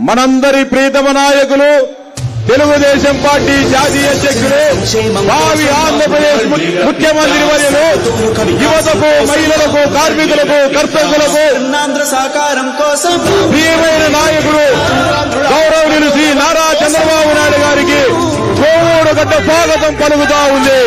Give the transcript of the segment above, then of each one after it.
మనందరి ప్రీతమ నాయకులు తెలుగుదేశం పార్టీ జాతీయ అధ్యక్షులు భావి ఆంధ్రప్రదేశ్ ముఖ్యమంత్రి వర్యులు యువతకు మహిళలకు కార్మికులకు కర్షకులకు ప్రియమైన నాయకుడు గౌరవనీయులు శ్రీ నారా చంద్రబాబు నాయుడు గారికి కోవూరు గడ్డ స్వాగతం పలుకుతా ఉంది.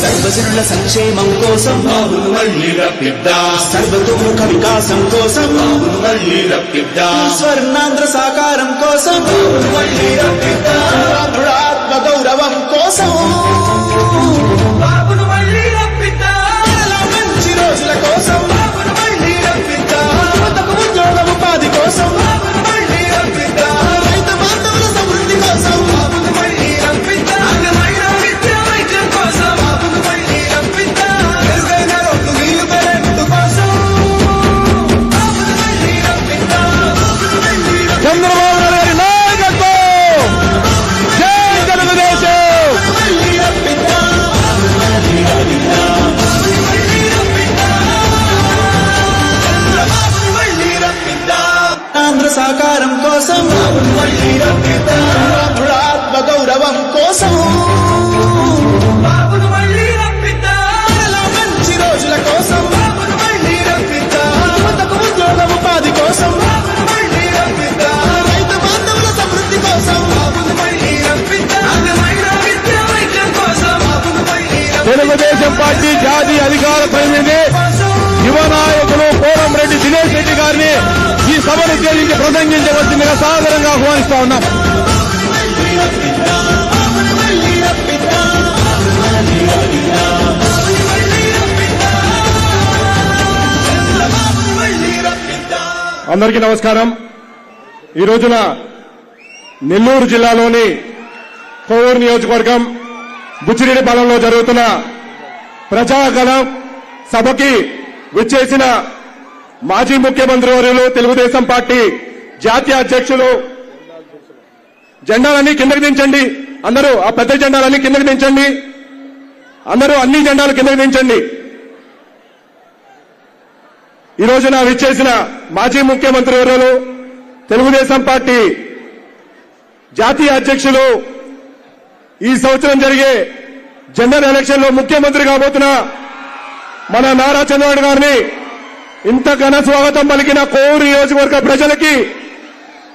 సర్వజనుల సంక్షేమం కోసం బాబును మళ్ళీ రప్పిద్దాం, సర్వతోముఖ వికాసం కోసం బాబును మళ్ళీ రప్పిద్దాం, స్వర్ణాంధ్ర సాకారం కోసం బాబును మళ్ళీ రప్పిద్దాం, ఆత్మ గౌరవం కోసం బాబును మళ్ళీ రప్పిద్దాం, మంచి రోజుల కోసం బాబును మళ్ళీ రప్పిద్దాం, యువతకు ఉద్యోగ ఉపాధి కోసం బాబును మళ్ళీ రప్పిద్దాం, రైతు బాంధవుల సమృద్ధి కోసం బాబును మళ్ళీ రప్పిద్దాం, చంద్రబాబు నాయుడు గారి నాయకత్వం, జై తెలుగుదేశం. ఆంధ్ర సాకారం కోసం ఆత్మ గౌరవం కోసం మంచి రోజుల కోసం యువతకు ఉద్యోగ ఉపాధి కోసం రైతు బాంధవుల సమృద్ధి కోసం తెలుగుదేశం పార్టీ జాతీయ అధికార ప్రతినిధి యువ నాయకులు కోరంరెడ్డి దినేష్ రెడ్డి గారిని ఈ సభను ఉద్దేశించి ప్రసంగించవలసిందిగా సాదరంగా ఆహ్వానిస్తా ఉన్నాం. అందరికీ నమస్కారం. ఈ రోజున నెల్లూరు జిల్లాలోని కోవూరు నియోజకవర్గం బుచ్చిరెడ్డిపాలెంలో జరుగుతున్న ప్రజాగళం సభకి విచ్చేసిన మాజీ ముఖ్యమంత్రి వర్యులు తెలుగుదేశం పార్టీ జాతీయ అధ్యక్షులు, జెండాలన్నీ కిందకి దించండి అందరూ, ఆ పెద్ద జెండాలన్నీ కిందకి దించండి అందరూ, అన్ని జెండాలు కిందకి దించండి. ఈ రోజున విచ్చేసిన మాజీ ముఖ్యమంత్రి వర్యులు తెలుగుదేశం పార్టీ జాతీయ అధ్యక్షులు, ఈ సంవత్సరం జరిగే జనరల్ ఎలక్షన్ లో ముఖ్యమంత్రి కాబోతున్న మన నారా చంద్రబాబు గారిని ఇంత ఘన స్వాగతం పలికిన కోవూరు నియోజకవర్గ ప్రజలకి,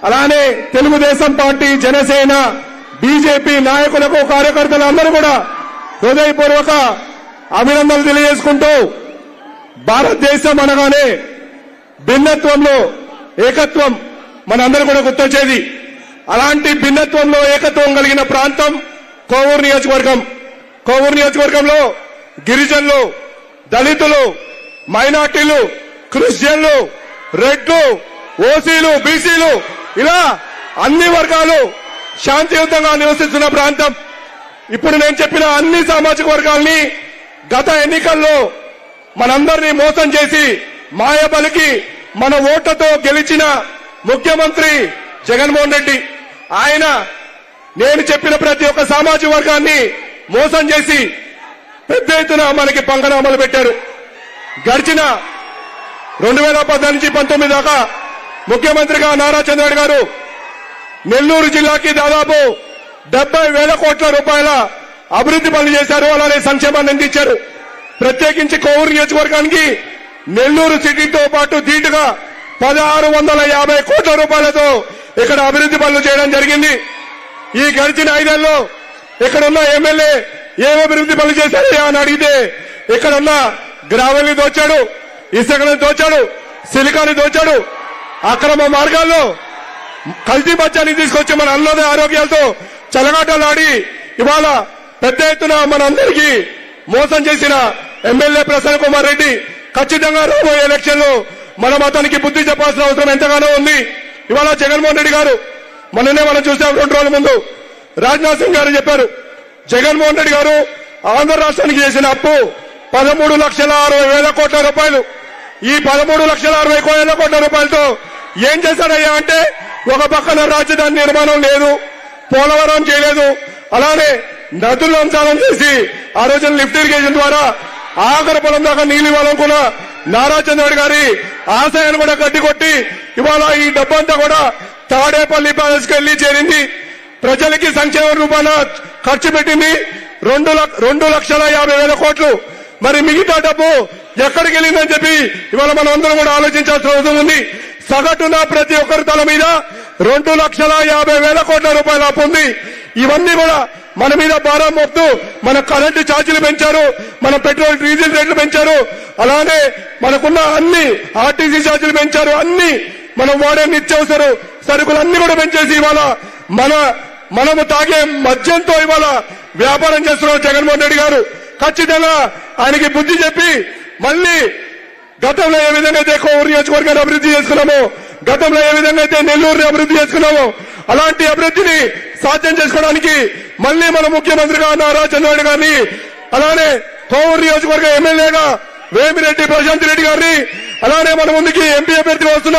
అలానే తెలుగుదేశం పార్టీ, జనసేన, బీజేపీ నాయకులకు, కార్యకర్తలు అందరూ కూడా హృదయపూర్వక అభినందనలు తెలియజేసుకుంటూ, భారతదేశం అనగానే భిన్నత్వంలో ఏకత్వం మనందరూ కూడా గుర్తొచ్చేది. అలాంటి భిన్నత్వంలో ఏకత్వం కలిగిన ప్రాంతం కోవూరు నియోజకవర్గం. కోవూరు నియోజకవర్గంలో గిరిజనులు, దళితులు, మైనార్టీలు, క్రిస్టియన్లు, రెడ్లు, ఓసీలు, బీసీలు, ఇలా అన్ని వర్గాలు శాంతియుతంగా నివసిస్తున్న ప్రాంతం. ఇప్పుడు నేను చెప్పిన అన్ని సామాజిక వర్గాల్ని గత ఎన్నికల్లో మనందరినీ మోసం చేసి మాయబలికి మన ఓట్లతో గెలిచిన ముఖ్యమంత్రి జగన్మోహన్ రెడ్డి, ఆయన నేను చెప్పిన ప్రతి ఒక్క సామాజిక వర్గాన్ని మోసం చేసి పెద్ద ఎత్తున మనకి పంగనామాలు పెట్టారు. గడిచిన 2014 నుంచి 19 దాకా ముఖ్యమంత్రిగా నారా చంద్రబాబు గారు నెల్లూరు జిల్లాకి దాదాపు 70,000 కోట్ల రూపాయల అభివృద్ధి పనులు చేశారు. అలానే సంక్షేమాన్ని అందించారు. ప్రత్యేకించి కోవూరు నియోజకవర్గానికి నెల్లూరు సిటీతో పాటు ధీటుగా 1650 కోట్ల రూపాయలతో ఇక్కడ అభివృద్ధి పనులు చేయడం జరిగింది. ఈ గడిచిన 5 ఏళ్లలో ఇక్కడున్న ఎమ్మెల్యే ఏం అభివృద్ధి పనులు చేశారయ్యా అని అడిగితే, ఇక్కడున్న గ్రావెల్ని దోచాడు, ఇసుకని దోచాడు, సిలికాని దోచాడు, అక్రమ మార్గాల్లో కల్తీ మద్యాన్ని తీసుకొచ్చి మన అన్నద ఆరోగ్యాలతో చెలగాటలాడి ఇవాళ పెద్ద ఎత్తున మనందరికీ మోసం చేసిన ఎమ్మెల్యే ప్రసన్న కుమార్ రెడ్డి ఖచ్చితంగా రాబోయే ఎలక్షన్ లో మనం అతనికి బుద్ధి చెప్పాల్సిన అవసరం ఎంతగానో ఉంది. ఇవాళ జగన్మోహన్ రెడ్డి గారు మొన్ననే మనం చూసాం 2 రోజుల ముందు రాజ్నాథ్ సింగ్ గారు చెప్పారు, జగన్మోహన్ రెడ్డి గారు ఆంధ్ర రాష్ట్రానికి చేసిన అప్పు 13,60,000 కోట్ల రూపాయలు. ఈ 13,60,000 కోట్ల రూపాయలతో ఏం చేశాడయ్యా అంటే, ఒక పక్కన రాజధాని నిర్మాణం లేదు, పోలవరం చేయలేదు, అలానే నదులు అంశాలను చేసి ఆ రోజున లిఫ్ట్ ఇరిగేషన్ ద్వారా ఆఖరి పొలం దాకా నీళ్లు ఇవ్వాలనుకున్న నారా చంద్రబాబు గారి ఆశయాన్ని కూడా గడ్డికొట్టి ఇవాళ ఈ డబ్బంతా కూడా తాడేపల్లి ప్యాలెస్కి వెళ్లి చేరింది. ప్రజలకి సంక్షేమ రూపాన ఖర్చు పెట్టింది 2,50,000 కోట్లు. మరి మిగతా డబ్బు ఎక్కడికి వెళ్ళిందని చెప్పి ఇవాళ మనం అందరం కూడా ఆలోచించాల్సిన అవసరం ఉంది. సగటున ప్రతి ఒక్కరి తల మీద 2,50,000 కోట్ల రూపాయల అప్పు ఉంది. ఇవన్నీ కూడా మన మీద భారం మోపుతూ మన కరెంటు ఛార్జీలు పెంచారు, మన పెట్రోల్ డీజిల్ రేట్లు పెంచారు, అలానే మనకున్న అన్ని ఆర్టీసీ ఛార్జీలు పెంచారు, అన్ని మనం వాడే నిత్యావసర సరుకులు అన్ని కూడా పెంచేసి ఇవాళ మనము తాగే మద్యంతో ఇవాళ వ్యాపారం చేస్తున్నారు జగన్మోహన్ రెడ్డి గారు. ఖచ్చితంగా ఆయనకి బుద్ధి చెప్పి మళ్ళీ గతంలో ఏ విధంగా అయితే కోవూరు నియోజకవర్గాన్ని అభివృద్ధి చేసుకున్నామో, గతంలో ఏ విధంగా అయితే నెల్లూరుని అభివృద్ధి చేసుకున్నామో, అలాంటి అభివృద్ధిని సాధ్యం చేసుకోవడానికి మళ్ళీ మన ముఖ్యమంత్రిగా నారా చంద్రబాబు గారిని, అలానే కోవూరు నియోజకవర్గ ఎమ్మెల్యేగా వేమిరెడ్డి ప్రశాంత్ రెడ్డి గారిని, అలానే మన ముందుకి ఎంపీ అభ్యర్థిగా వస్తున్న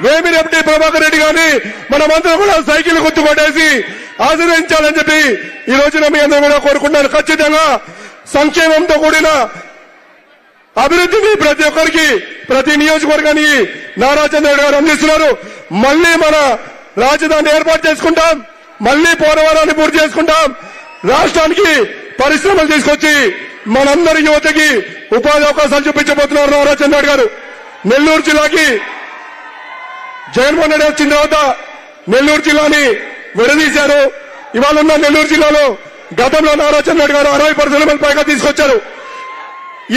వేమిరెడ్డి ప్రభాకర్ రెడ్డి గారిని మనమందరం కూడా సైకిల్ గుర్తు కొట్టేసి ఆశీర్వదించాలని చెప్పి ఈ రోజున మీ అందరూ కూడా కోరుకుంటున్నాను. ఖచ్చితంగా సంక్షేమంతో కూడిన అభివృద్ధిని ప్రతి ఒక్కరికి, ప్రతి నియోజకవర్గానికి నారా చంద్రబాబు గారు అందిస్తున్నారు. మళ్లీ మన రాజధాని ఏర్పాటు చేసుకుంటాం, మళ్లీ పోలవరాన్ని పూర్తి చేసుకుంటాం, రాష్ట్రానికి పరిశ్రమలు తీసుకొచ్చి మనందరి యువతకి ఉపాధి అవకాశాలు చూపించబోతున్నారు నారా చంద్రబాబు గారు. నెల్లూరు జిల్లాకి జగన్మోహన్ రెడ్డి వచ్చిన తర్వాత నెల్లూరు జిల్లాని విడదీశారు. ఇవాళ ఉన్న నెల్లూరు జిల్లాలో గతంలో నారా చంద్రబాబు గారు 60 పరిశ్రమలు పైగా తీసుకొచ్చారు.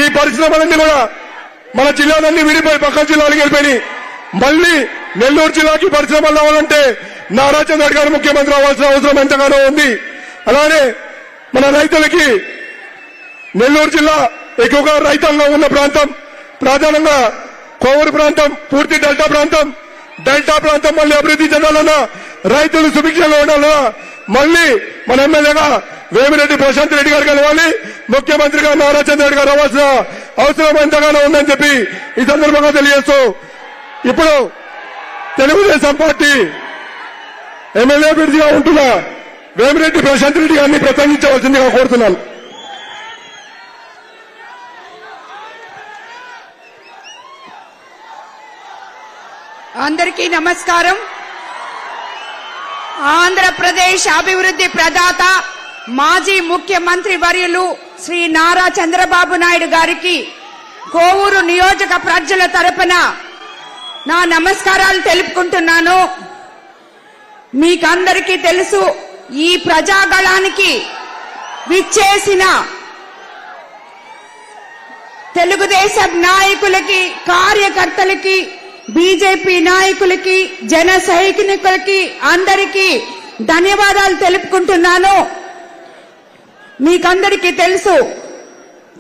ఈ పరిశ్రమలన్నీ కూడా మన జిల్లాలన్నీ విడిపోయి పక్క జిల్లాలకు వెళ్ళిపోయి మళ్లీ నెల్లూరు జిల్లాకి పరిశ్రమలు రావాలంటే నారా చంద్రబాబు గారు ముఖ్యమంత్రి అవ్వాల్సిన అవసరం ఎంతగానో ఉంది. అలానే మన రైతులకి నెల్లూరు జిల్లా ఎక్కువగా రైతాంగంలో ఉన్న ప్రాంతం, ప్రధానంగా కోవూరు ప్రాంతం, పూర్తి డెల్టా ప్రాంతం మళ్ళీ అభివృద్ధి చెందాలన్నా, రైతులు సుభిక్షంగా ఉండాలన్నా మళ్లీ మన ఎమ్మెల్యేగా వేమిరెడ్డి ప్రశాంత్ రెడ్డి గారు కలవాలి, ముఖ్యమంత్రిగా నారా చంద్రబాబు గారు అవ్వాల్సిన అవసరం ఎంతగానో ఉందని చెప్పి ఈ సందర్భంగా తెలియజేస్తూ, ఇప్పుడు తెలుగుదేశం పార్టీ ఎమ్మెల్యే అభ్యర్థిగా ఉంటున్న వేమిరెడ్డి ప్రశాంత్ రెడ్డి గారిని ప్రసంగించవలసిందిగా కోరుతున్నాను. అందరికీ నమస్కారం. ఆంధ్రప్రదేశ్ అభివృద్ధి ప్రదాత మాజీ ముఖ్యమంత్రి వర్యులు శ్రీ నారా చంద్రబాబు నాయుడు గారికి కోవూరు నియోజక ప్రజల తరపున నా నమస్కారాలు తెలుపుకుంటున్నాను. మీకందరికీ తెలుసు, ఈ ప్రజాగళానికి విచ్చేసిన తెలుగుదేశం నాయకులకి, కార్యకర్తలకి, బీజేపీ నాయకులకి, జన సైనికులకి అందరికీ ధన్యవాదాలు తెలుపుకుంటున్నాను. మీకందరికీ తెలుసు,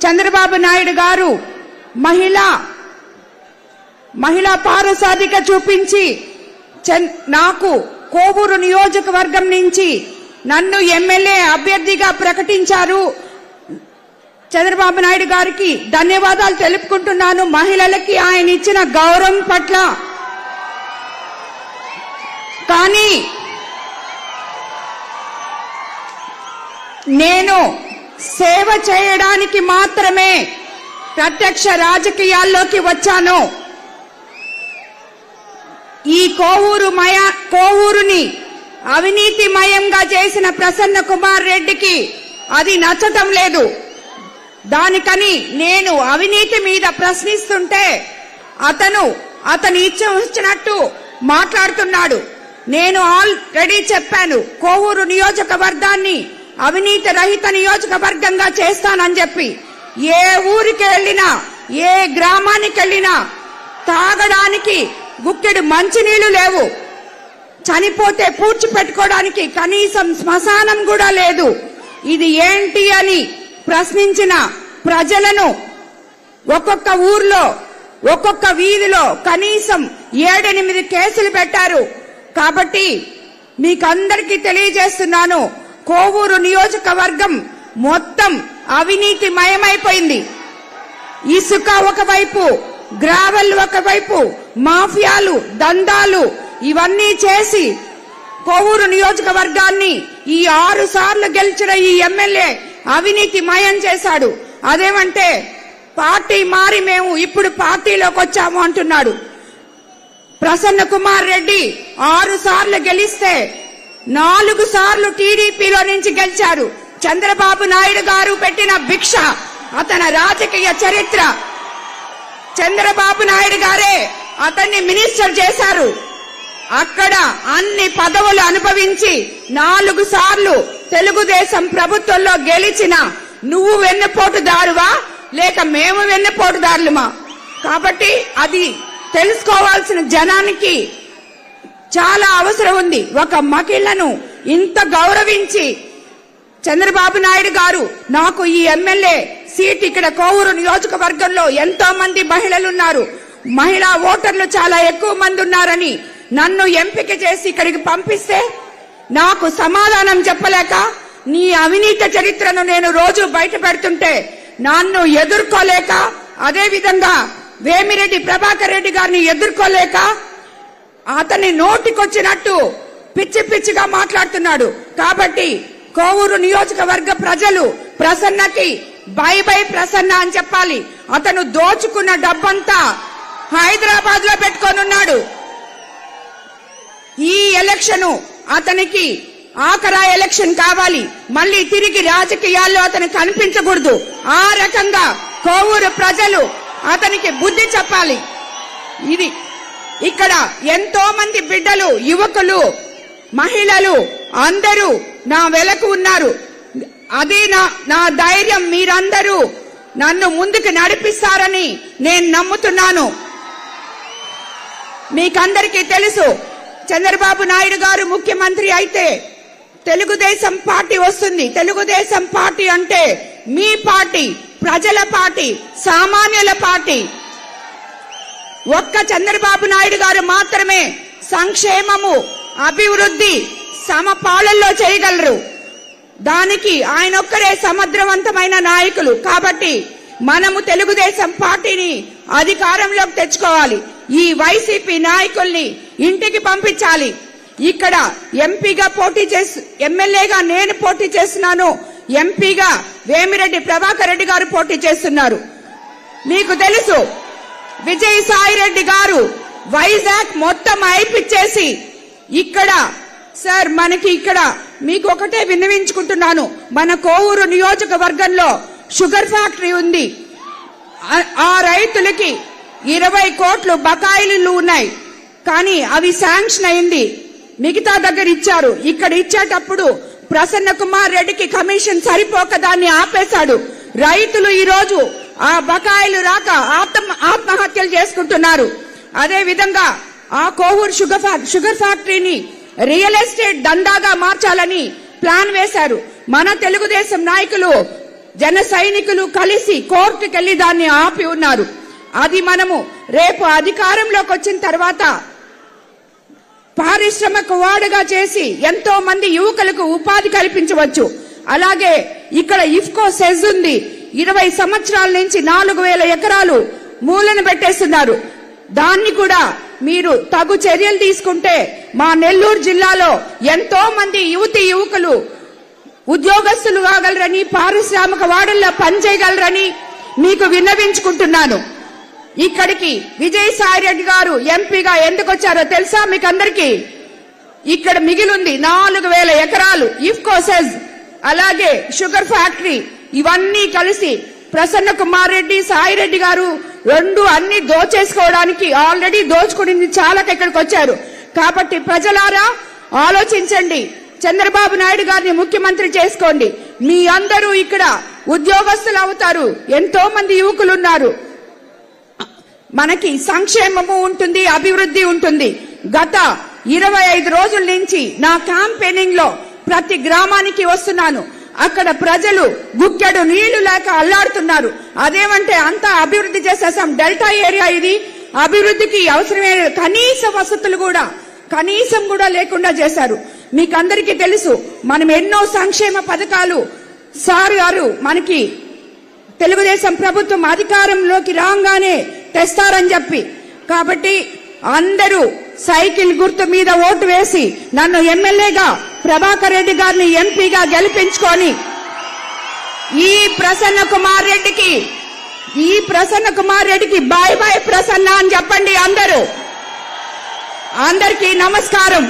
చంద్రబాబు నాయుడు గారు మహిళా పారసాధిక చూపించి నాకు కోవూరు నియోజకవర్గం నుంచి నన్ను ఎమ్మెల్యే అభ్యర్థిగా ప్రకటించారు. చంద్రబాబు నాయుడు గారికి ధన్యవాదాలు తెలుపుకుంటున్నాను. మహిళలకి ఆయన ఇచ్చిన గౌరవం పట్ల. కానీ నేను సేవ చేయడానికి మాత్రమే ప్రత్యక్ష రాజకీయాల్లోకి వచ్చాను. ఈ కోవూరుని అవినీతిమయంగా చేసిన ప్రసన్న కుమార్ రెడ్డికి అది నచ్చటం లేదు. దానికని నేను అవినీతి మీద ప్రశ్నిస్తుంటే అతను ఇచ్చినట్టు మాట్లాడుతున్నాడు. నేను ఆల్రెడీ చెప్పాను, కోవూరు నియోజకవర్గాన్ని అవినీతి రహిత నియోజకవర్గంగా చేస్తానని చెప్పి. ఏ ఊరికి వెళ్ళినా, ఏ గ్రామానికి వెళ్ళినా తాగడానికి గుక్కెడు మంచినీళ్లు లేవు, చనిపోతే పూడ్చిపెట్టుకోవడానికి కనీసం శ్మశానం కూడా లేదు. ఇది ఏంటి అని ప్రశ్నించిన ప్రజలను ఒక్కొక్క ఊర్లో ఒక్కొక్క వీధిలో కనీసం 7-8 కేసులు పెట్టారు. కాబట్టి మీకందరికీ తెలియజేస్తున్నాను, కోవూరు నియోజకవర్గం మొత్తం అవినీతి మయమైపోయింది. ఇసుక ఒకవైపు, గ్రావెల్ ఒకవైపు, మాఫియాలు, దందాలు ఇవన్నీ చేసి కోవూరు నియోజకవర్గాన్ని ఈ 6 సార్లు గెలిచిన ఈ ఎమ్మెల్యే అవినీతి మయం చేశాడు. అదేమంటే పార్టీ మారి మేము ఇప్పుడు పార్టీలోకి వచ్చాము అంటున్నాడు. ప్రసన్న కుమార్ రెడ్డి 6 సార్లు గెలిస్తే 4 సార్లు టీడీపీలో నుంచి గెలిచారు. చంద్రబాబు నాయుడు గారు పెట్టిన భిక్ష అతని రాజకీయ చరిత్ర. చంద్రబాబు నాయుడు గారే అతన్ని మినిస్టర్ చేశారు. అక్కడ అన్ని పదవులు అనుభవించి 4 సార్లు తెలుగుదేశం ప్రభుత్వంలో గెలిచిన నువ్వు వెన్నుపోటుదారువా లేక మేము వెన్నుపోటుదారులమా? కాబట్టి అది తెలుసుకోవాల్సిన జనానికి చాలా అవసరం ఉంది. ఒక మహిళను ఇంత గౌరవించి చంద్రబాబు నాయుడు గారు నాకు ఈ ఎమ్మెల్యే సీట్ ఇక్కడ కోవూరు నియోజకవర్గంలో ఎంతో మంది మహిళలున్నారు, మహిళా ఓటర్లు చాలా ఎక్కువ మంది ఉన్నారని నన్ను ఎంపిక చేసి ఇక్కడికి పంపిస్తే నాకు సమాధానం చెప్పలేక నీ అవినీతి చరిత్రను నేను రోజు బయట పెడుతుంటే నన్ను ఎదుర్కోలేక, అదే విధంగా వేమిరెడ్డి ప్రభాకర్ రెడ్డి గారిని ఎదుర్కోలేక అతని నోటికొచ్చినట్టు పిచ్చి పిచ్చిగా మాట్లాడుతున్నాడు. కాబట్టి కోవూరు నియోజకవర్గ ప్రజలు ప్రసన్నకి బై బై ప్రసన్న అని చెప్పాలి. అతను దోచుకున్న డబ్బంతా హైదరాబాద్ లో పెట్టుకొనున్నాడు. ఈ ఎలక్షన్ అతనికి ఆఖరా ఎలక్షన్ కావాలి. మళ్ళీ తిరిగి రాజకీయాల్లో అతను కనిపించకూడదు. ఆ రకంగా కోవూరు ప్రజలు అతనికి బుద్ధి చెప్పాలి. ఇది ఇక్కడ ఎంతో మంది బిడ్డలు, యువకులు, మహిళలు అందరూ నా వెలకు ఉన్నారు. అది నా ధైర్యం. మీరందరూ నన్ను ముందుకు నడిపిస్తారని నేను నమ్ముతున్నాను. మీకందరికీ తెలుసు, చంద్రబాబు నాయుడు గారు ముఖ్యమంత్రి అయితే తెలుగుదేశం పార్టీ వస్తుంది. తెలుగుదేశం పార్టీ అంటే మీ పార్టీ, ప్రజల పార్టీ, సామాన్యుల పార్టీ. ఒక్క చంద్రబాబు నాయుడు గారు మాత్రమే సంక్షేమము, అభివృద్ధి సమపాలనలో చేయగలరు. దానికి ఆయన ఒక్కరే సమర్థవంతమైన నాయకులు. కాబట్టి మనము తెలుగుదేశం పార్టీని అధికారంలోకి తెచ్చుకోవాలి. ఈ వైసీపీ నాయకుల్ని ఇంటికి పంపించాలి. ఇక్కడ ఎంపీగా పోటీ చేసి, ఎమ్మెల్యేగా నేను పోటీ చేస్తున్నాను, ఎంపీగా వేమిరెడ్డి ప్రభాకర్ రెడ్డి గారు పోటీ చేస్తున్నారు. మీకు తెలుసు, విజయసాయి రెడ్డి గారు వైజాగ్ మొత్తం అయిపిచ్చేసి ఇక్కడ సార్ మనకి ఇక్కడ మీకు ఒకటే విన్నవించుకుంటున్నాను, మన కోవూరు నియోజకవర్గంలో షుగర్ ఫ్యాక్టరీ ఉంది. ఆ రైతులకి 20 కోట్లు బకాయిలు ఉన్నాయి, కానీ అవి శాంక్షన్ అయింది, మిగతా దగ్గర ఇచ్చారు. ఇక్కడ ఇచ్చేటప్పుడు ప్రసన్న కుమార్ రెడ్డికి కమిషన్ సరిపోక దాన్ని ఆపేశాడు. రైతులు ఈ రోజు ఆ బకాయిలు రాక ఆత్మహత్యలు చేసుకుంటున్నారు. అదే విధంగా ఆ కోవూరు షుగర్ ఫ్యాక్టరీని రియల్ ఎస్టేట్ దందాగా మార్చాలని ప్లాన్ వేశారు. మన తెలుగుదేశం నాయకులు, జన సైనికులు కలిసి కోర్టుకెళ్లి దాన్ని ఆపి ఉన్నారు. అది మనము రేపు అధికారంలోకి వచ్చిన తర్వాత పారిశ్రామిక వాడుగా చేసి ఎంతో మంది యువకులకు ఉపాధి కల్పించవచ్చు. అలాగే ఇక్కడ ఇఫ్కో సెజ్ ఉంది, 20 సంవత్సరాల నుంచి 4000 ఎకరాలు మూలన పెట్టేస్తున్నారు. దాన్ని కూడా మీరు తగు చర్యలు తీసుకుంటే మా నెల్లూరు జిల్లాలో ఎంతో మంది యువకులు ఉద్యోగస్తులు కాగలరని, పారిశ్రామిక వాడల్లో పనిచేయగలరని మీకు విన్నవించుకుంటున్నాను. ఇక్కడికి విజయసాయి రెడ్డి గారు ఎంపీగా ఎందుకు వచ్చారో తెలుసా మీకు అందరికీ? ఇక్కడ మిగిలింది 4000 ఎకరాలు ఇఫ్కో సెజ్, అలాగే షుగర్ ఫ్యాక్టరీ, ఇవన్నీ కలిసి ప్రసన్న కుమార్ రెడ్డి, సాయి రెడ్డి గారు రెండు అన్ని దోచేసుకోవడానికి ఆల్రెడీ దోచుకుని చాలా ఇక్కడికి వచ్చారు. కాబట్టి ప్రజలారా ఆలోచించండి, చంద్రబాబు నాయుడు గారిని ముఖ్యమంత్రి చేసుకోండి. మీ అందరూ ఇక్కడ ఉద్యోగస్తులు అవుతారు. ఎంతో మంది యువకులు ఉన్నారు. మనకి సంక్షేమము ఉంటుంది, అభివృద్ధి ఉంటుంది. గత 25 రోజుల నుంచి నా క్యాంపెయినింగ్ లో ప్రతి గ్రామానికి వస్తున్నాను. అక్కడ ప్రజలు గుక్కెడు నీళ్లు లేక అల్లాడుతున్నారు. అదేమంటే అంతా అభివృద్ధి చేసేసాం. డెల్టా ఏరియా ఇది, అభివృద్ధికి అవసరమైన కనీసం కూడా లేకుండా చేశారు. మీకందరికీ తెలుసు, మనం ఎన్నో సంక్షేమ పథకాలు సార్ గారు మనకి తెలుగుదేశం ప్రభుత్వం అధికారంలోకి రాగానే తెస్తారని చెప్పి. కాబట్టి అందరూ సైకిల్ గుర్తు మీద ఓటు వేసి నన్ను ఎమ్మెల్యేగా, ప్రభాకర్ రెడ్డి గారిని ఎంపీగా గెలిపించుకొని ఈ ప్రసన్న కుమార్ రెడ్డికి బాయ్ బాయ్ ప్రసన్న అని చెప్పండి. అందరికీ నమస్కారం.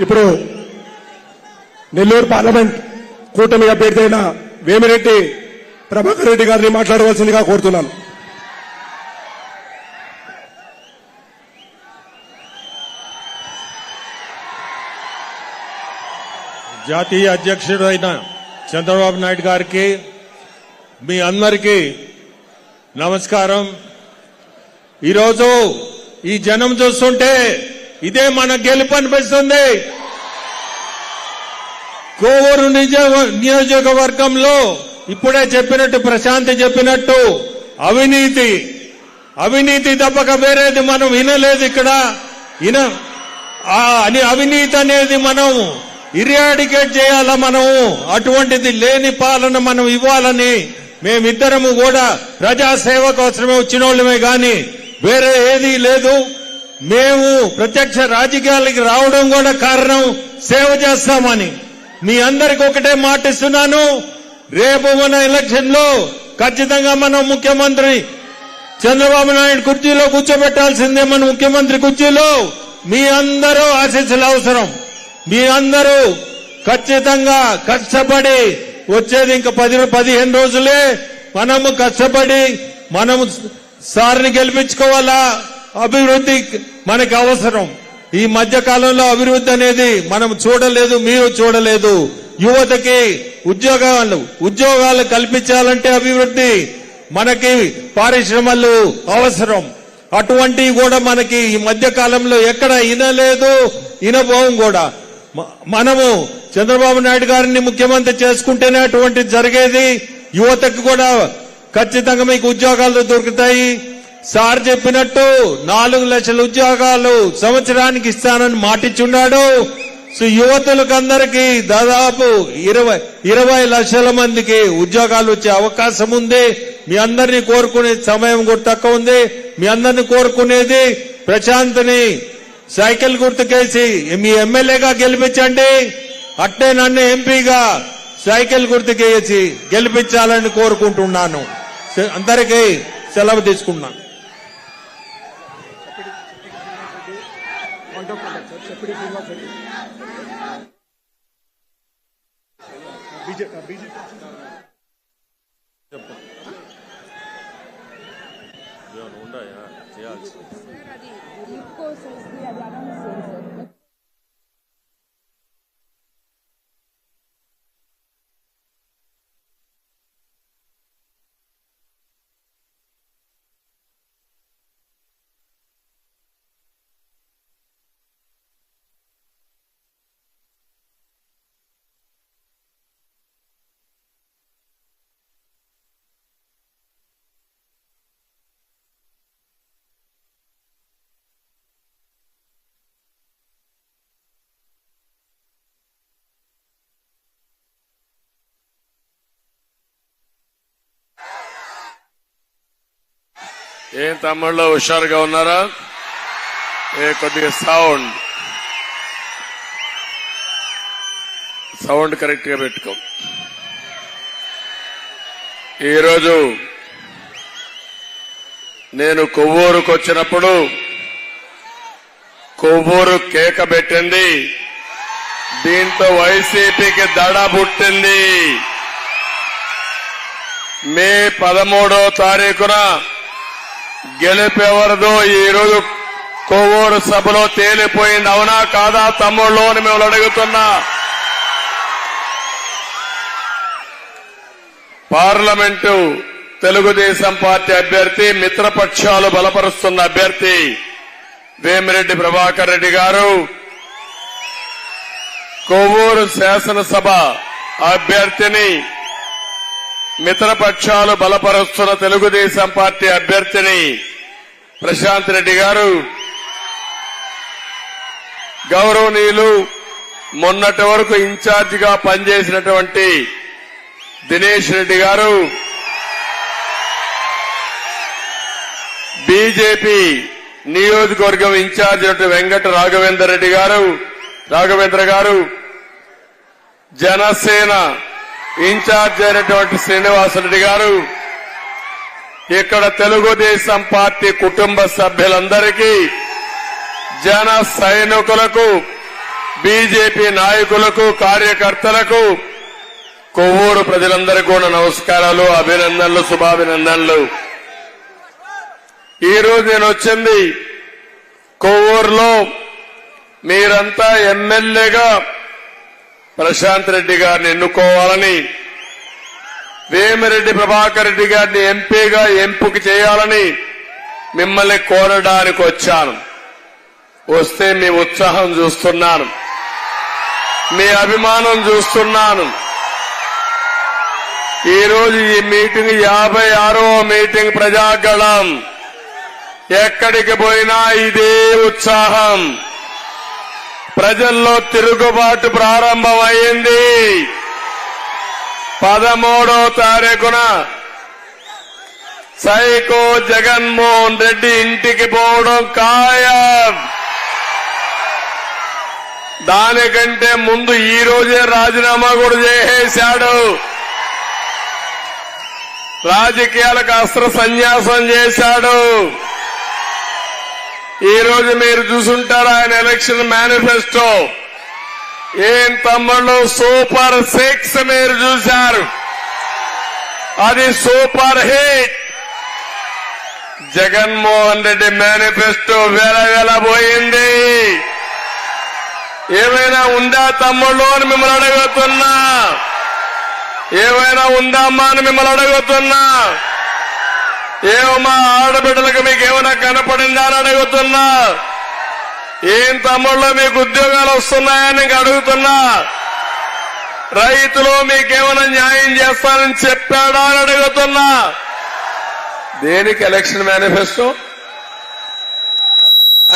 ఇప్పుడు నెల్లూరు పార్లమెంట్ కూటమి అభ్యర్థి అయిన వేమిరెడ్డి ప్రభాకర్ రెడ్డి గారిని మాట్లాడవలసిందిగా కోరుతున్నాను. జాతీయ అధ్యక్షుడు అయిన చంద్రబాబు నాయుడు గారికి, మీ అందరికీ నమస్కారం. ఈరోజు ఈ జనం చూస్తుంటే ఇదే మన గెలుపు అనిపిస్తుంది. కోవూరు నియోజకవర్గంలో ఇప్పుడే చెప్పినట్టు, ప్రశాంతి చెప్పినట్టు, అవినీతి తప్పక వేరేది మనం వినలేదు ఇక్కడ. అవినీతి అనేది మనం ఇరాడికేట్ చేయాలా, మనం అటువంటిది లేని పాలన మనం ఇవ్వాలని మేమిద్దరము కూడా ప్రజాసేవ కోసమే వచ్చిన వాళ్ళమే గాని వేరే ఏదీ లేదు. మేము ప్రత్యక్ష రాజకీయాలకి రావడం కూడా కారణం సేవ చేస్తామని. మీ అందరికి ఒకటే మాటిస్తున్నాను, రేపు మన ఎలక్షన్ లో ఖచ్చితంగా మనం ముఖ్యమంత్రి చంద్రబాబు నాయుడు కుర్చీలో కూర్చోబెట్టాల్సిందే. మన ముఖ్యమంత్రి కుర్చీలో మీ అందరూ ఆశీస్సులు అవసరం. మీ అందరూ ఖచ్చితంగా కష్టపడి, వచ్చేది ఇంకా 15 రోజులే, మనము కష్టపడి మనము సార్ని గెలిపించుకోవాలా. అభివృద్ధి మనకి అవసరం. ఈ మధ్య కాలంలో అభివృద్ధి అనేది మనం చూడలేదు, మీరు చూడలేదు. యువతకి ఉద్యోగాలు కల్పించాలంటే అభివృద్ధి, మనకి పారిశ్రమలు అవసరం. అటువంటివి కూడా మనకి ఈ మధ్య కాలంలో ఎక్కడ వినలేదు, వినబోం కూడా. మనము చంద్రబాబు నాయుడు గారిని ముఖ్యమంత్రి చేసుకుంటేనే అటువంటి జరిగేది. యువతకు కూడా ఖచ్చితంగా మీకు ఉద్యోగాలు దొరుకుతాయి. సార్ చెప్పినట్టు 4 లక్షల ఉద్యోగాలు సంవత్సరానికి ఇస్తానని మాటిచ్చున్నాడు. సో యువతులకు అందరికీ దాదాపు 20 లక్షల మందికి ఉద్యోగాలు వచ్చే అవకాశం ఉంది. మీ అందరినీ కోరుకునే సమయం కూడా తక్కువ ఉంది. మీ అందరినీ కోరుకునేది ప్రశాంత్ని సైకిల్ గుర్తుకేసి మీ ఎమ్మెల్యేగా గెలిపించండి. అట్టే నన్ను ఎంపీగా సైకిల్ గుర్తుకేసి గెలిపించాలని కోరుకుంటున్నాను. అందరికీ సెలవు తీసుకున్నాను. ఏం తమ్ముళ్ళు హుషారుగా ఉన్నారా? కొద్దిగా సౌండ్ కరెక్ట్ గా పెట్టుకో. ఈరోజు నేను కొవ్వూరుకు వచ్చినప్పుడు కొవ్వూరు కేక పెట్టింది, దీంతో వైసీపీకి దడ పుట్టింది. మే 13వ తారీఖున గెలిపేవరదో ఈరోజు కొవ్వూరు సభలో తేలిపోయింది. అవునా కాదా తమ్ముళ్ళు అని మేము అడుగుతున్నా. పార్లమెంటు తెలుగుదేశం పార్టీ అభ్యర్థి, మిత్రపక్షాలు బలపరుస్తున్న అభ్యర్థి వేమిరెడ్డి ప్రభాకర్ రెడ్డి గారు కొవ్వూరు శాసనసభ అభ్యర్థిని, మిత్రపక్షాలు బలపరుస్తున్న తెలుగుదేశం పార్టీ అభ్యర్థిని ప్రశాంత్ రెడ్డి గారు, గౌరవనీయులు మొన్నటి వరకు ఇన్ఛార్జిగా పనిచేసినటువంటి దినేష్ రెడ్డి గారు, బీజేపీ నియోజకవర్గం ఇన్ఛార్జ్ వెంకట రాఘవేంద్ర గారు, జనసేన ఇన్ఛార్జ్ అయినటువంటి శ్రీనివాసరెడ్డి గారు, ఇక్కడ తెలుగుదేశం పార్టీ కుటుంబ సభ్యులందరికీ, జన సైనికులకు, బీజేపీ నాయకులకు, కార్యకర్తలకు, కొవ్వూరు ప్రజలందరికీ కూడా నమస్కారాలు, అభినందనలు, శుభాభినందనలు. ఈ రోజు నేను వచ్చింది కొవ్వూరులో మీరంతా ఎమ్మెల్యేగా ప్రశాంత్ రెడ్డి గారిని ఎన్నుకోవాలని, వేమిరెడ్డి ప్రభాకర్ రెడ్డి గారిని ఎంపీగా ఎంపిక చేయాలని మిమ్మల్ని కోరడానికి వచ్చాను. వస్తే మీ ఉత్సాహం చూస్తున్నాను, మీ అభిమానం చూస్తున్నాను. ఈ రోజు ఈ మీటింగ్ 56వ మీటింగ్ ప్రజాగళం. ఎక్కడికి పోయినా ఇదే ఉత్సాహం. ప్రజల్లో తిరుగుబాటు ప్రారంభమైంది. 13వ తారీఖున సైకో జగన్మోహన్ రెడ్డి ఇంటికి పోవడం ఖాయం. దానికంటే ముందు ఈ రోజే రాజీనామా కూడా చేసేశాడు. రాజకీయాలకు అస్త్ర సన్యాసం చేశాడు. ఈ రోజు మీరు చూసుంటారు ఆయన ఎలక్షన్ మేనిఫెస్టో. ఏం తమ్ముళ్ళు, సూపర్ 6 మీరు చూశారు. అది super hit. Jaganmohan Reddy manifesto వెలవెలబోయింది. ఏమైనా ఉందా తమ్ముళ్ళు అని మిమ్మల్ని అడుగుతున్నా. ఏమైనా ఉందామ్మా అని మిమ్మల్ని అడుగుతున్నా. ఏమమ్మా ఆడబిడ్డలకు మీకు ఏమైనా కనపడిందా అని అడుగుతున్నా. ఏం తమ్ముళ్ళు మీకు ఉద్యోగాలు వస్తున్నాయని అడుగుతున్నా. రైతులు మీకేమైనా న్యాయం చేస్తానని చెప్పాడా అని అడుగుతున్నా. దేనికి ఎలక్షన్ మేనిఫెస్టో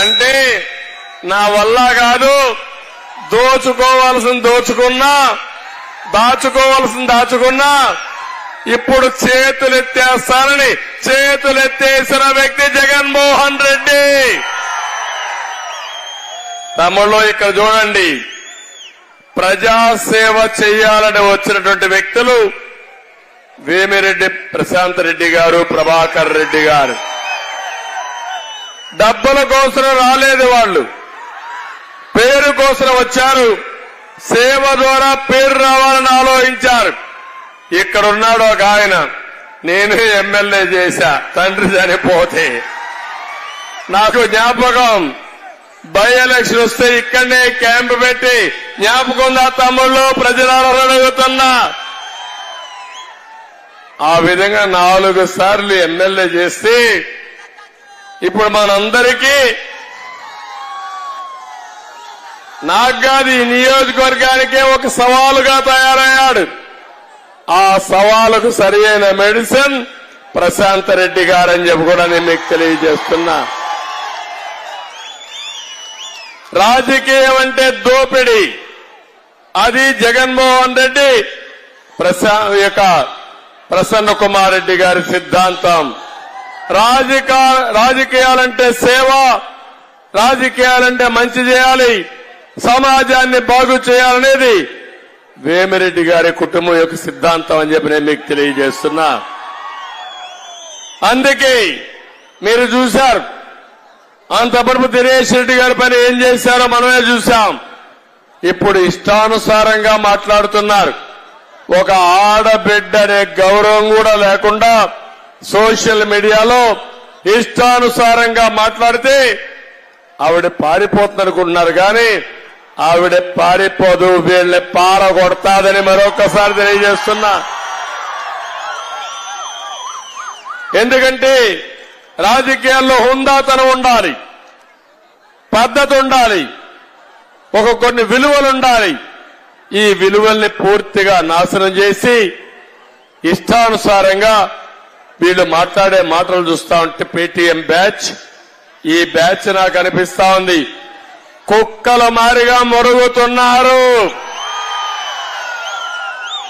అంటే నా వల్ల కాదు, దోచుకోవాల్సింది దోచుకున్నా, దాచుకోవాల్సింది దాచుకున్నా, ఇప్పుడు చేతులెత్తేస్తానని చేతులెత్తేసిన వ్యక్తి జగన్మోహన్ రెడ్డి. తమ్ముళ్ళు ఇక్కడ చూడండి, ప్రజాసేవ చేయాలని వచ్చినటువంటి వ్యక్తులు వేమిరెడ్డి ప్రశాంత్ రెడ్డి గారు, ప్రభాకర్ రెడ్డి గారు. డబ్బుల కోసం రాలేదు, వాళ్ళు పేరు కోసం వచ్చారు. సేవ ద్వారా పేరు రావాలని ఆలోచించారు. ఇక్కడున్నాడు ఒక ఆయన, నేను ఎమ్మెల్యే చేశా తండ్రి చనిపోతే. నాకు జ్ఞాపకం, బై ఎలక్షన్ వస్తే ఇక్కడనే క్యాంపు పెట్టి జ్ఞాపకం ఉందా తమ్ముళ్ళు? ప్రజలను అడుగుతున్నా. ఆ విధంగా 4 సార్లు ఎమ్మెల్యే చేస్తే ఇప్పుడు మనందరికీ, నాకు కాదు ఈ నియోజకవర్గానికే ఒక సవాలుగా తయారయ్యాడు. ఆ సవాలుకు సరియైన మెడిసిన్ ప్రశాంత్ రెడ్డి గారని చెప్పి కూడా నేను మీకు తెలియజేస్తున్నా. రాజకీయం అంటే దోపిడీ, అది జగన్మోహన్ రెడ్డి ప్రసన్న కుమార్ రెడ్డి గారి సిద్ధాంతం. రాజకీయాలంటే సేవ, రాజకీయాలంటే మంచి చేయాలి, సమాజాన్ని బాగు చేయాలనేది వేమిరెడ్డి గారి కుటుంబం యొక్క సిద్ధాంతం అని చెప్పి నేను మీకు తెలియజేస్తున్నా. అందుకే మీరు చూశారు అంతపడుపు దినేష్ రెడ్డి గారి పని ఏం చేశారో మనమే చూశాం. ఇప్పుడు ఇష్టానుసారంగా మాట్లాడుతున్నారు. ఒక ఆడబిడ్డ అనే గౌరవం కూడా లేకుండా సోషల్ మీడియాలో ఇష్టానుసారంగా మాట్లాడితే ఆవిడ పారిపోతుందనుకుంటున్నారు, కానీ ఆవిడ పారిపోదు, వీళ్ళని పారగొడతాదని మరొకసారి తెలియజేస్తున్నా. ఎందుకంటే రాజకీయాల్లో హుందాతనం ఉండాలి, పద్ధతి ఉండాలి, కొన్ని విలువలు ఉండాలి. ఈ విలువల్ని పూర్తిగా నాశనం చేసి ఇష్టానుసారంగా వీళ్ళు మాట్లాడే మాటలు చూస్తా ఉంటే పేటీఎం బ్యాచ్, ఈ బ్యాచ్ నాకు అనిపిస్తా ఉంది కుక్కల మారిగా మొరుగుతున్నారు.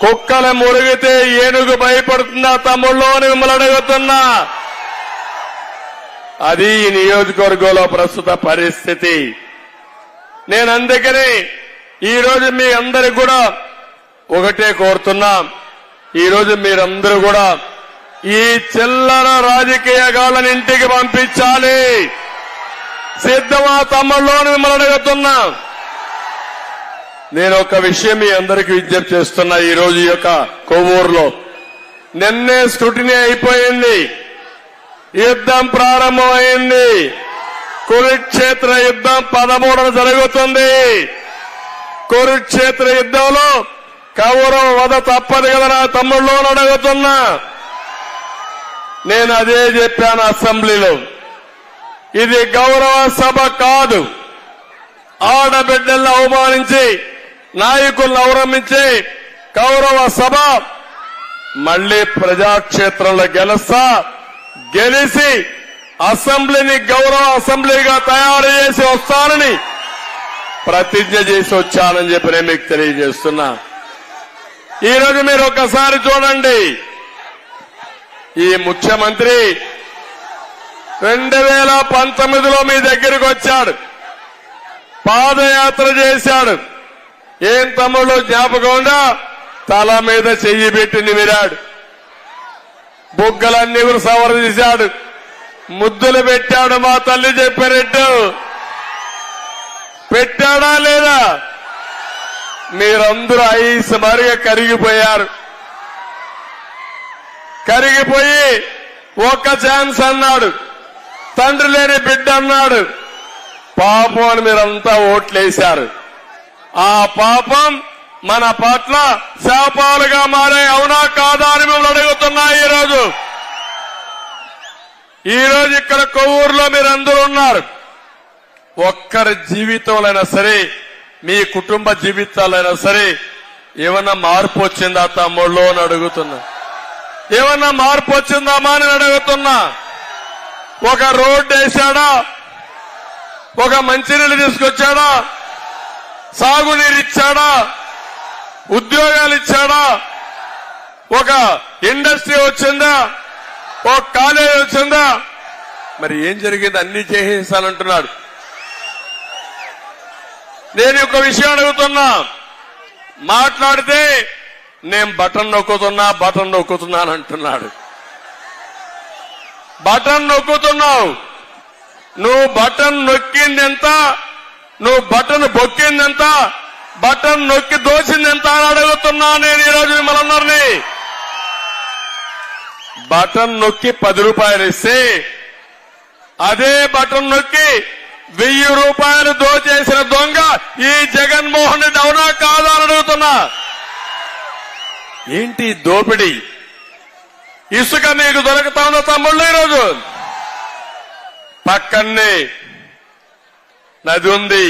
కుక్కల మురిగితే ఏనుగు భయపడుతుందా తమ్ముళ్ళు అని మిమ్మల్ని అడుగుతున్నా. అది ఈ నియోజకవర్గంలో ప్రస్తుత పరిస్థితి. నేను అందుకని ఈరోజు మీ అందరికి కూడా ఒకటే కోరుతున్నా, ఈరోజు మీరందరూ కూడా ఈ చిల్లర రాజకీయ గాళ్ళని ఇంటికి పంపించాలి. సిద్ధమా తమ్ముళ్ళు అని మిమ్మల్ని అడుగుతున్నా. నేను ఒక విషయం మీ అందరికీ విజ్ఞప్తి చేస్తున్నా. ఈ రోజు యొక్క కొవ్వూరులో నిన్నే స్క్రూటినీ అయిపోయింది, యుద్ధం ప్రారంభమైంది. కురుక్షేత్ర యుద్ధం 13న జరుగుతుంది. కురుక్షేత్ర యుద్ధంలో కౌరవ వధ తప్పదు కదా నా తమ్ముళ్ళు అని అడుగుతున్నా. నేను అదే చెప్పాను అసెంబ్లీలో, ఇది గౌరవ సభ కాదు. ఆడబిడ్డలను అవమానించి నాయకులను అవమానించి గౌరవ సభ. మళ్లీ ప్రజాక్షేత్రంలో గెలిచి అసెంబ్లీని గౌరవ అసెంబ్లీగా తయారు చేసి వస్తానని ప్రతిజ్ఞ చేసి వచ్చానని చెప్పి నేను మీకు తెలియజేస్తున్నా. ఈరోజు మీరు ఒక్కసారి చూడండి, ఈ ముఖ్యమంత్రి 2019లో మీ దగ్గరికి వచ్చాడు, పాదయాత్ర చేశాడు. ఏం తమ్ముళ్ళు జ్ఞాపకంగా తల మీద చెయ్యి పెట్టి నిమిరాడు, బుగ్గలన్నీ కూడా సవరదీశాడు, ముద్దులు పెట్టాడు. మా తల్లి చెప్పినట్టు పెట్టాడా లేదా? మీరందరూ ఐస్ మరిగా కరిగిపోయారు. కరిగిపోయి ఒక్క ఛాన్స్ అన్నాడు, తండ్రి లేని బిడ్డ అన్నాడు. పాపం అని మీరంతా ఓట్లేశారు. ఆ పాపం మన పట్ల శాపాలుగా మారే, అవునా కాదా అని మిమ్మల్ని అడుగుతున్నా. ఈరోజు ఇక్కడ కొవ్వూరులో మీరందరూ ఉన్నారు. ఒక్కరి జీవితంలోనైనా సరే, మీ కుటుంబ జీవితాలైనా సరే ఏమన్నా మార్పు వచ్చిందా తమ్ముళ్ళు అని అడుగుతున్నా. ఏమన్నా మార్పు వచ్చిందామా అని అడుగుతున్నా. ఒక రోడ్డు వేశాడా? ఒక మంచినీళ్ళు తీసుకొచ్చాడా? సాగునీరు ఇచ్చాడా? ఉద్యోగాలు ఇచ్చాడా? ఒక ఇండస్ట్రీ వచ్చిందా? ఒక కాలేజీ వచ్చిందా? మరి ఏం జరిగింది? అన్ని చేసేసానంటున్నాడు. నేను ఒక విషయం అడుగుతున్నా, మాట్లాడితే నేను బటన్ నొక్కుతున్నాను అంటున్నాడు. బటన్ నొక్కుతున్నావు, నువ్వు బటన్ నొక్కిందెంత, నువ్వు బటన్ బొక్కిందెంత, బటన్ నొక్కి దోసిందెంత అని అడుగుతున్నా నేను ఈరోజు మిమ్మల్ని. బటన్ నొక్కి 10 రూపాయలు ఇస్తే అదే బటన్ నొక్కి 1000 రూపాయలు దోచేసిన దొంగ ఈ జగన్మోహన్ రెడ్డి, అవునా కాదా అని అడుగుతున్నా. ఏంటి దోపిడీ? ఇసుక మీకు దొరుకుతా ఉందా తమ్ముళ్ళు? ఈరోజు పక్కనే నది ఉంది,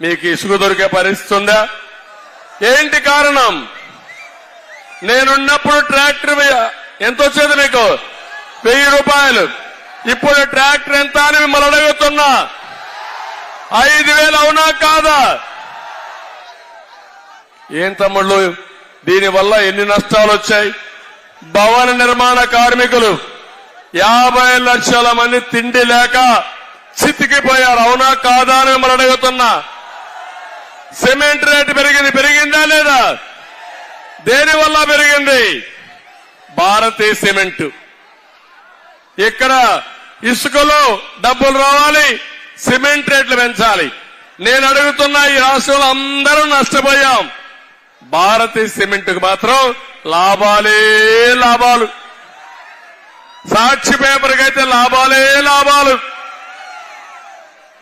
మీకు ఇసుక దొరికే పరిస్థితి ఉందా? ఏంటి కారణం? నేనున్నప్పుడు ట్రాక్టర్ ఎంత వచ్చేది మీకు? 1000 రూపాయలు. ఇప్పుడు ట్రాక్టర్ ఎంత అని మిమ్మల్ని అడుగుతున్నా. 5000, అవునా కాదా? ఏం తమ్ముళ్ళు, దీనివల్ల ఎన్ని నష్టాలు వచ్చాయి? భవన నిర్మాణ కార్మికులు 50 లక్షల మంది తిండి లేక చితికిపోయారు, అవునా కాదా అని మిమ్మల్ని అడుగుతున్నా. సిమెంట్ రేటు పెరిగిందా లేదా? దేనివల్ల పెరిగింది? భారతీయ సిమెంట్. ఇక్కడ ఇసుకలో డబ్బులు రావాలి, సిమెంట్ రేట్లు పెంచాలి. నేను అడుగుతున్నా, ఈ రాష్ట్రంలో అందరూ నష్టపోయాం, భారతీయ సిమెంట్కు మాత్రం లాభాలు. సాక్షి పేపర్కి అయితే లాభాలు.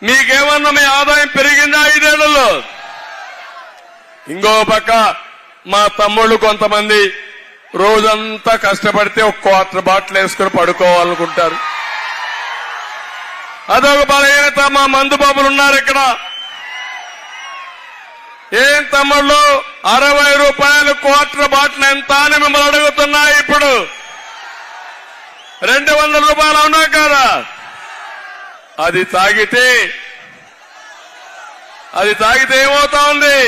మీకేమన్నా మీ ఆదాయం పెరిగిందా 5 ఏళ్లలో? ఇంకో పక్క మా తమ్ముళ్ళు కొంతమంది రోజంతా కష్టపడితే ఒక క్వార్టర్ బాటిల్ వేసుకుని పడుకోవాలనుకుంటారు. అదొక బలహీనత. మా మందు బాబులు ఉన్నారు ఇక్కడ, ఏం తమ్ముళ్ళు 60 రూపాయలు క్వార్టర్ బాటిల్ ఎంత అని మిమ్మల్ని అడుగుతున్నా. ఇప్పుడు 200 రూపాయలు అవునా కాదా? అది తాగితే ఏమవుతా ఉంది?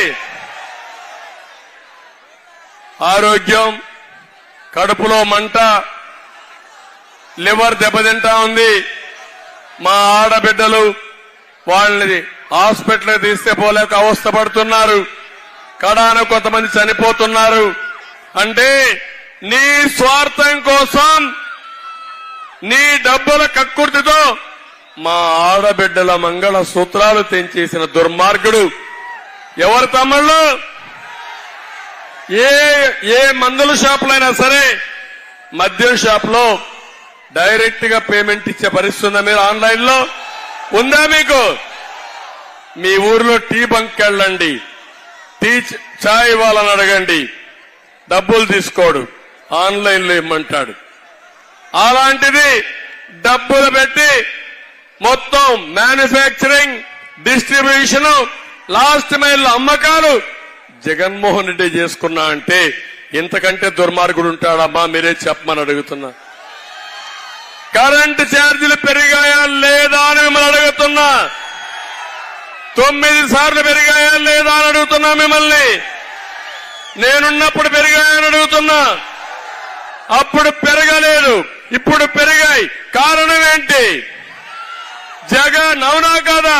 ఆరోగ్యం, కడుపులో మంట, లివర్ దెబ్బతింటా ఉంది. మా ఆడబిడ్డలు వాళ్ళని హాస్పిటల్కి తీస్తే పోలేక అవస్థపడుతున్నారు. కడాన కొంతమంది చనిపోతున్నారు. అంటే నీ స్వార్థం కోసం, నీ డబ్బుల కక్కుర్తితో మా ఆడబిడ్డల మంగళ సూత్రాలు తెంచేసిన దుర్మార్గుడు ఎవరు తమ్ముళ్ళు? ఏ మందుల షాపులైనా సరే, మద్యం షాపులో డైరెక్ట్ గా పేమెంట్ ఇచ్చే పరిస్థితి ఉందా? మీరు ఆన్లైన్ లో ఉందా మీకు? మీ ఊర్లో టీ బంక్ వెళ్ళండి, టీ చాయ్ ఇవ్వాలని అడగండి, డబ్బులు తీసుకోడు, ఆన్లైన్ లో ఇమ్మంటాడు. అలాంటిది డబ్బులు పెట్టి మొత్తం మ్యానుఫ్యాక్చరింగ్, డిస్ట్రిబ్యూషన్, లాస్ట్ మైల్ అమ్మకాలు జగన్మోహన్ రెడ్డి చేసుకున్నా అంటే ఇంతకంటే దుర్మార్గుడు ఉంటాడమ్మా? మీరే చెప్పమని అడుగుతున్నా. కరెంటు ఛార్జీలు పెరిగాయా లేదా అని మిమ్మల్ని అడుగుతున్నా. 9 సార్లు పెరిగాయా లేదా అని అడుగుతున్నా మిమ్మల్ని. నేనున్నప్పుడు పెరిగాయని అడుగుతున్నా. అప్పుడు పెరగలేదు, ఇప్పుడు పెరిగాయి. కారణం ఏంటి? జగన్. అవునా కాదా?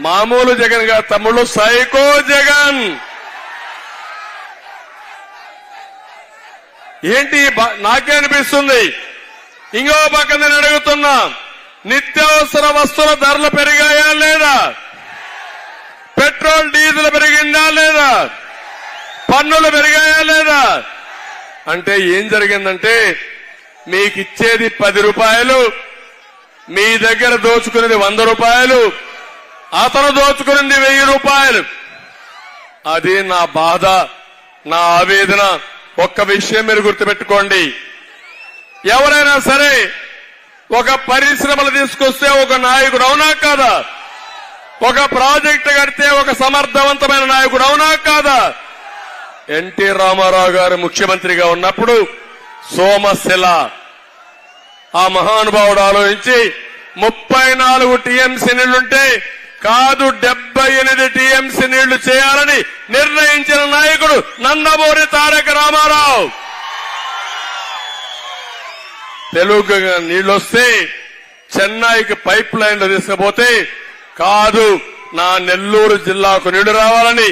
మామూలు జగన్ గారు తమ్ముళ్ళు, సైకో జగన్. ఏంటి నాకే అనిపిస్తుంది. ఇంకో పక్క నేను అడుగుతున్నా, నిత్యావసర వస్తువుల ధరలు పెరిగాయా లేదా? పెట్రోల్ డీజిల్ పెరిగిందా లేదా? పన్నులు పెరిగాయా లేదా? అంటే ఏం జరిగిందంటే, మీకు ఇచ్చేది 10 రూపాయలు, మీ దగ్గర దోచుకునేది 100 రూపాయలు, అతను దోచుకునేది 1000 రూపాయలు. అది నా బాధ, నా ఆవేదన. ఒక్క విషయం మీరు గుర్తుపెట్టుకోండి, ఎవరైనా సరే ఒక పరిశ్రమలు తీసుకొస్తే ఒక నాయకుడు, అవునా కాదా? ఒక ప్రాజెక్టు కడితే ఒక సమర్థవంతమైన నాయకుడు, అవునా కాదా? ఎన్టీ రామారావు గారు ముఖ్యమంత్రిగా ఉన్నప్పుడు సోమశిల ఆ మహానుభావుడు ఆలోచించి 34 టీఎంసీ నీళ్లుంటే కాదు 78 టీఎంసీ నీళ్లు చేయాలని నిర్ణయించిన నాయకుడు నందమూరి తారక రామారావు. తెలుగు నీళ్లొస్తే చెన్నైకి పైప్ లైన్లు తీసుకుపోతే కాదు, నా నెల్లూరు జిల్లాకు నీళ్లు రావాలని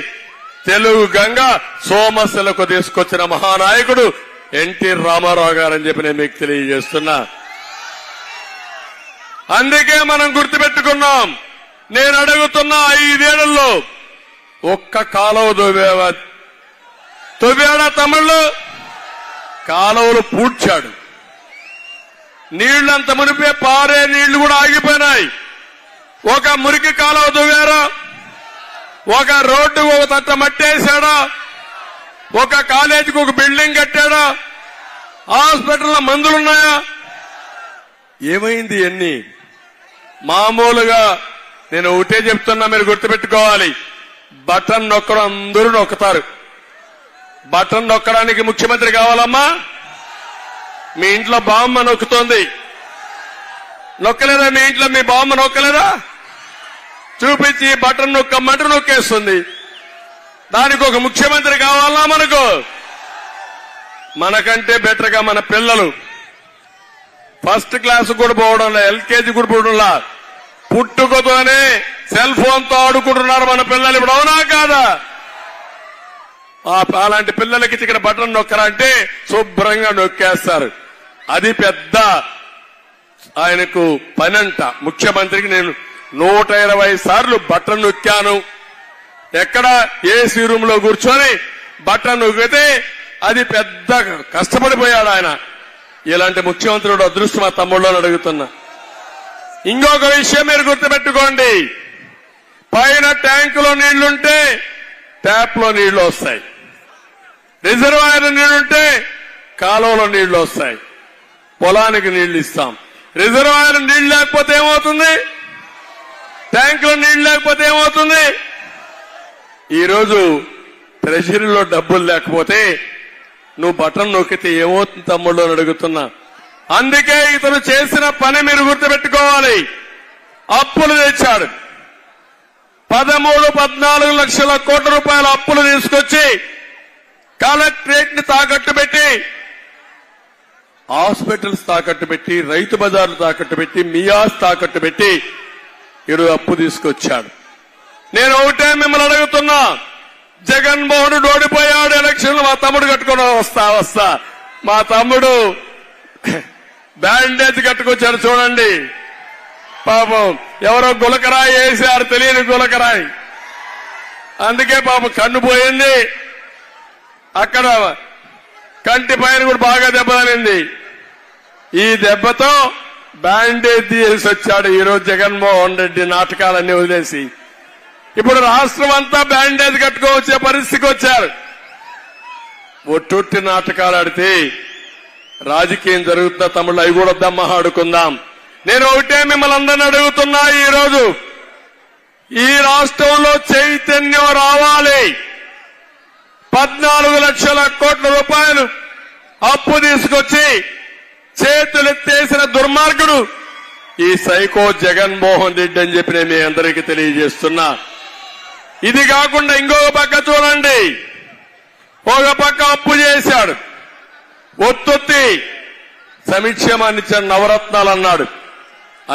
తెలుగు గంగ సోమశిలకు తీసుకొచ్చిన మహానాయకుడు ఎన్టీ రామారావు గారని చెప్పి నేను మీకు తెలియజేస్తున్నా. అందుకే మనం గుర్తుపెట్టుకున్నాం. నేను అడుగుతున్నా, 5 ఏళ్లలో ఒక్క కాలువ తవ్వాడా తమిళ్లు? కాలువలు పూడ్చాడు. నీళ్లంత మునిపే పారే నీళ్లు కూడా ఆగిపోయినాయి. ఒక మురికి కాలువ తవ్వారా? ఒక రోడ్డుకు ఒక తట్ట మట్టేశాడా? ఒక కాలేజీకి ఒక బిల్డింగ్ కట్టాడా? హాస్పిటల్లో మందులున్నాయా? ఏమైంది? ఎన్ని మామూలుగా నేను ఒకటే చెప్తున్నా, మీరు గుర్తుపెట్టుకోవాలి. బటన్ నొక్కడం అందరూ నొక్కుతారు. బటన్ నొక్కడానికి ముఖ్యమంత్రి కావాలమ్మా? మీ ఇంట్లో బామ్మ నొక్కుతోంది, నొక్కలేదా? మీ ఇంట్లో మీ బామ్మ నొక్కలేదా? చూపించి బటన్ నొక్కమంటే నొక్కేస్తుంది. దానికి ఒక ముఖ్యమంత్రి కావాలా మనకు? మనకంటే బెటర్ గా మన పిల్లలు ఫస్ట్ క్లాస్ కూడా పోవడంలా, ఎల్కేజీ కూడా పోవడంలా, పుట్టుకతోనే సెల్ ఫోన్ తో ఆడుకుంటున్నారు మన పిల్లలు ఇప్పుడు, అవునా కాదా? అలాంటి పిల్లలకి ఇక్కడ బటన్ నొక్కరా అంటే శుభ్రంగా నొక్కేస్తారు. అది పెద్ద ఆయనకు పనంట. ముఖ్యమంత్రికి నేను 120 సార్లు బటన్ నొక్కాను. ఎక్కడ ఏసీ రూమ్ లో కూర్చొని బటన్ నొక్కితే అది పెద్ద కష్టపడిపోయాడు ఆయన. ఇలాంటి ముఖ్యమంత్రుడు అదృష్టం మా తమ్ముళ్ళని అడుగుతున్నా. ఇంకొక విషయం మీరు గుర్తుపెట్టుకోండి, పైన ట్యాంకులో నీళ్లుంటే ట్యాప్ లో నీళ్లు వస్తాయి, రిజర్వాయర్ నీళ్లుంటే కాలువలో నీళ్లు వస్తాయి, పొలానికి నీళ్లు ఇస్తాం. రిజర్వాయర్ నీళ్లు లేకపోతే ఏమవుతుంది? ట్యాంకులో నీళ్లు లేకపోతే ఏమవుతుంది? ఈరోజు ట్రెజరీలో డబ్బులు లేకపోతే నువ్వు బటన్ నొక్కితే ఏమవుతుంది తమ్ముళ్ళు అని అడుగుతున్నా. అందుకే ఇతను చేసిన పని మీరు గుర్తుపెట్టుకోవాలి. అప్పులు తెచ్చాడు. 13-14 లక్షల కోట్ల రూపాయల అప్పులు తీసుకొచ్చి కలెక్టరేట్ ని తాకట్టు పెట్టి, హాస్పిటల్స్ తాకట్టు పెట్టి, రైతు బజార్లు తాకట్టు పెట్టి, మియాస్ తాకట్టు పెట్టి ఈరోజు అప్పు తీసుకొచ్చాడు. నేను ఒకటే మిమ్మల్ని అడుగుతున్నా, జగన్మోహన్ రెడ్డి ఓడిపోయాడు ఎలక్షన్లు, మా తమ్ముడు కట్టుకుని వస్తా మా తమ్ముడు బ్యాండేజ్ కట్టుకొచ్చాడు చూడండి. పాపం ఎవరో గులకరాయి వేశారు, తెలియని గులకరాయి, అందుకే పాపం కన్ను పోయింది. అక్కడ కంటి పైన కూడా బాగా దెబ్బతలింది. ఈ దెబ్బతో బ్యాండేజ్ తీసి వచ్చాడు ఈరోజు జగన్మోహన్ రెడ్డి. నాటకాలన్నీ వదిలేసి ఇప్పుడు రాష్ట్రం అంతా బ్యాండేజ్ కట్టుకోవచ్చే పరిస్థితికి వచ్చారు. ఒట్టొట్టి నాటకాలు ఆడితే రాజకీయం జరుగుతున్న తమ్ముళ్ళు అవి కూడా దమ్మా ఆడుకుందాం. నేను ఒకటే మిమ్మల్ని అందరినీ అడుగుతున్నా, ఈరోజు ఈ రాష్ట్రంలో చైతన్యం రావాలి. 14 లక్షల కోట్ల రూపాయలు అప్పు తీసుకొచ్చి చేతులెత్తేసిన దుర్మార్గుడు ఈ సైకో జగన్మోహన్ రెడ్డి అని చెప్పి నేను మీ అందరికీ తెలియజేస్తున్నా. ఇది కాకుండా ఇంకొక పక్క చూడండి, ఒక పక్క అప్పు చేశాడు, ఒత్తొత్తి సంక్షేమాన్ని ఇచ్చాడు, నవరత్నాలు అన్నాడు.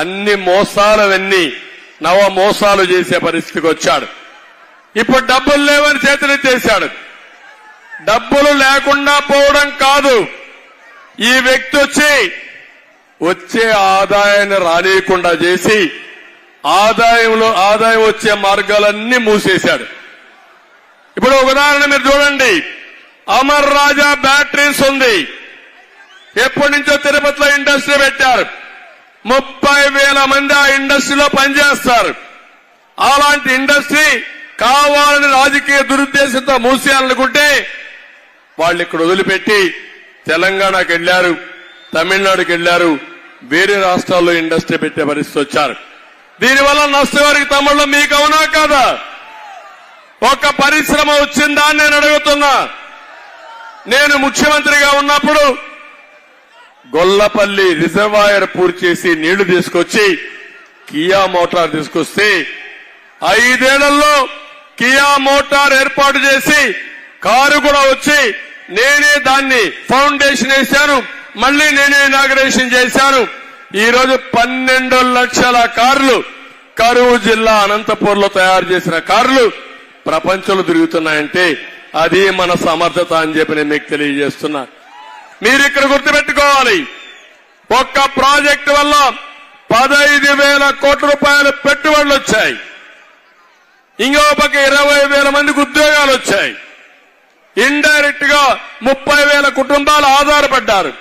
అన్ని మోసాలవన్నీ నవ మోసాలు చేసే పరిస్థితికి వచ్చాడు. ఇప్పుడు డబ్బులు లేవని చేతులెత్తేశాడు. డబ్బులు లేకుండా పోవడం కాదు, ఈ వ్యక్తి వచ్చే ఆదాయాన్ని రానియకుండా చేసి ఆదాయం వచ్చే మార్గాలన్నీ మూసేశాడు. ఇప్పుడు ఒక ఉదాహరణ మీరు చూడండి, అమర్ రాజా బ్యాటరీస్ ఉంది. ఎప్పటి నుంచో తిరుపతిలో ఇండస్ట్రీ పెట్టారు. 30,000 మంది ఆ ఇండస్ట్రీలో పనిచేస్తారు. అలాంటి ఇండస్ట్రీ కావాలని రాజకీయ దురుద్దేశంతో మూసేయాలనుకుంటే వాళ్ళు ఇక్కడ వదిలిపెట్టి తెలంగాణకు వెళ్లారు, తమిళనాడుకి వెళ్లారు, వేరే రాష్ట్రాల్లో ఇండస్ట్రీ పెట్టే పరిస్థితి వచ్చారు. దీనివల్ల నష్టం వారికి తమ్ముళ్ళు మీకు అవునా కాదా? ఒక పరిశ్రమ వచ్చిందా అని నేను అడుగుతున్నా. నేను ముఖ్యమంత్రిగా ఉన్నప్పుడు గొల్లపల్లి రిజర్వాయర్ పూర్తి చేసి నీళ్లు తీసుకొచ్చి కియా మోటార్ తీసుకొస్తే 5 ఏళ్లలో కియా మోటార్ ఏర్పాటు చేసి కారు కూడా వచ్చి నేనే దాన్ని ఫౌండేషన్ వేశాను, మళ్లీ నేనే ఇనాగరేషన్ చేశాను. ఈ రోజు 12 లక్షల కార్లు కరూరు జిల్లా అనంతపూర్లో తయారు చేసిన కార్లు ప్రపంచంలో తిరుగుతున్నాయంటే అది మన సమర్థత అని చెప్పి నేను మీకు తెలియజేస్తున్నా. మీరు ఇక్కడ గుర్తుపెట్టుకోవాలి, ఒక్క ప్రాజెక్టు వల్ల 15,000 కోట్ల రూపాయల పెట్టుబడులు వచ్చాయి. ఇంకో పక్క 20,000 మందికి ఉద్యోగాలు వచ్చాయి. ఇండైరెక్ట్ గా 30,000 కుటుంబాలు ఆధారపడ్డారు.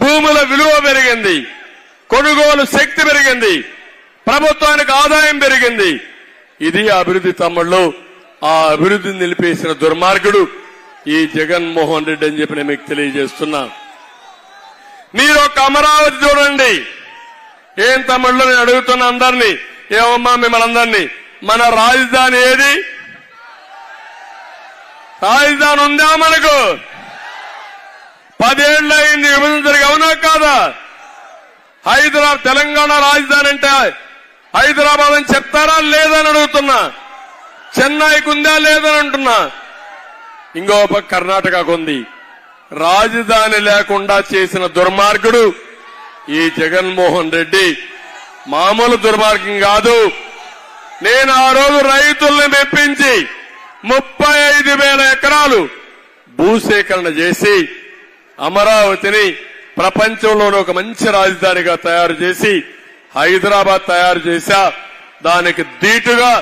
భూముల విలువ పెరిగింది, కొనుగోలు శక్తి పెరిగింది, ప్రభుత్వానికి ఆదాయం పెరిగింది. ఇది అభివృద్ధి తమ్ముళ్ళు. ఆ అభివృద్ధిని నిలిపేసిన దుర్మార్గుడు ఈ జగన్మోహన్ రెడ్డి అని చెప్పి నేను మీకు తెలియజేస్తున్నా. మీరు ఒక అమరావతి చూడండి. ఏం తమ్ముళ్ళు నేను అడుగుతున్నా అందరినీ, ఏమమ్మా మిమ్మల్ని అందరినీ, మన రాజధాని ఏది? రాజధాని ఉందా మనకు? 10 ఏళ్ళు అయింది విభజన జరిగి, అవునా కాదా? హైదరాబాద్ తెలంగాణ రాజధాని అంటే హైదరాబాద్ అని చెప్తారా లేదని అడుగుతున్నా. చెన్నైకి ఉందా లేదని అంటున్నా. ఇంకో పక్క కర్ణాటకకు ఉంది. రాజధాని లేకుండా చేసిన దుర్మార్గుడు ఈ జగన్మోహన్ రెడ్డి. మామూలు దుర్మార్గం కాదు. నేను ఆ రోజు రైతుల్ని మెప్పించి 35,000 ఎకరాలు భూసేకరణ చేసి అమరావతిని ప్రపంచంలోని ఒక మంచి రాజధానిగా తయారు చేసి హైదరాబాద్ తయారు చేశా. దానికి దీటుగా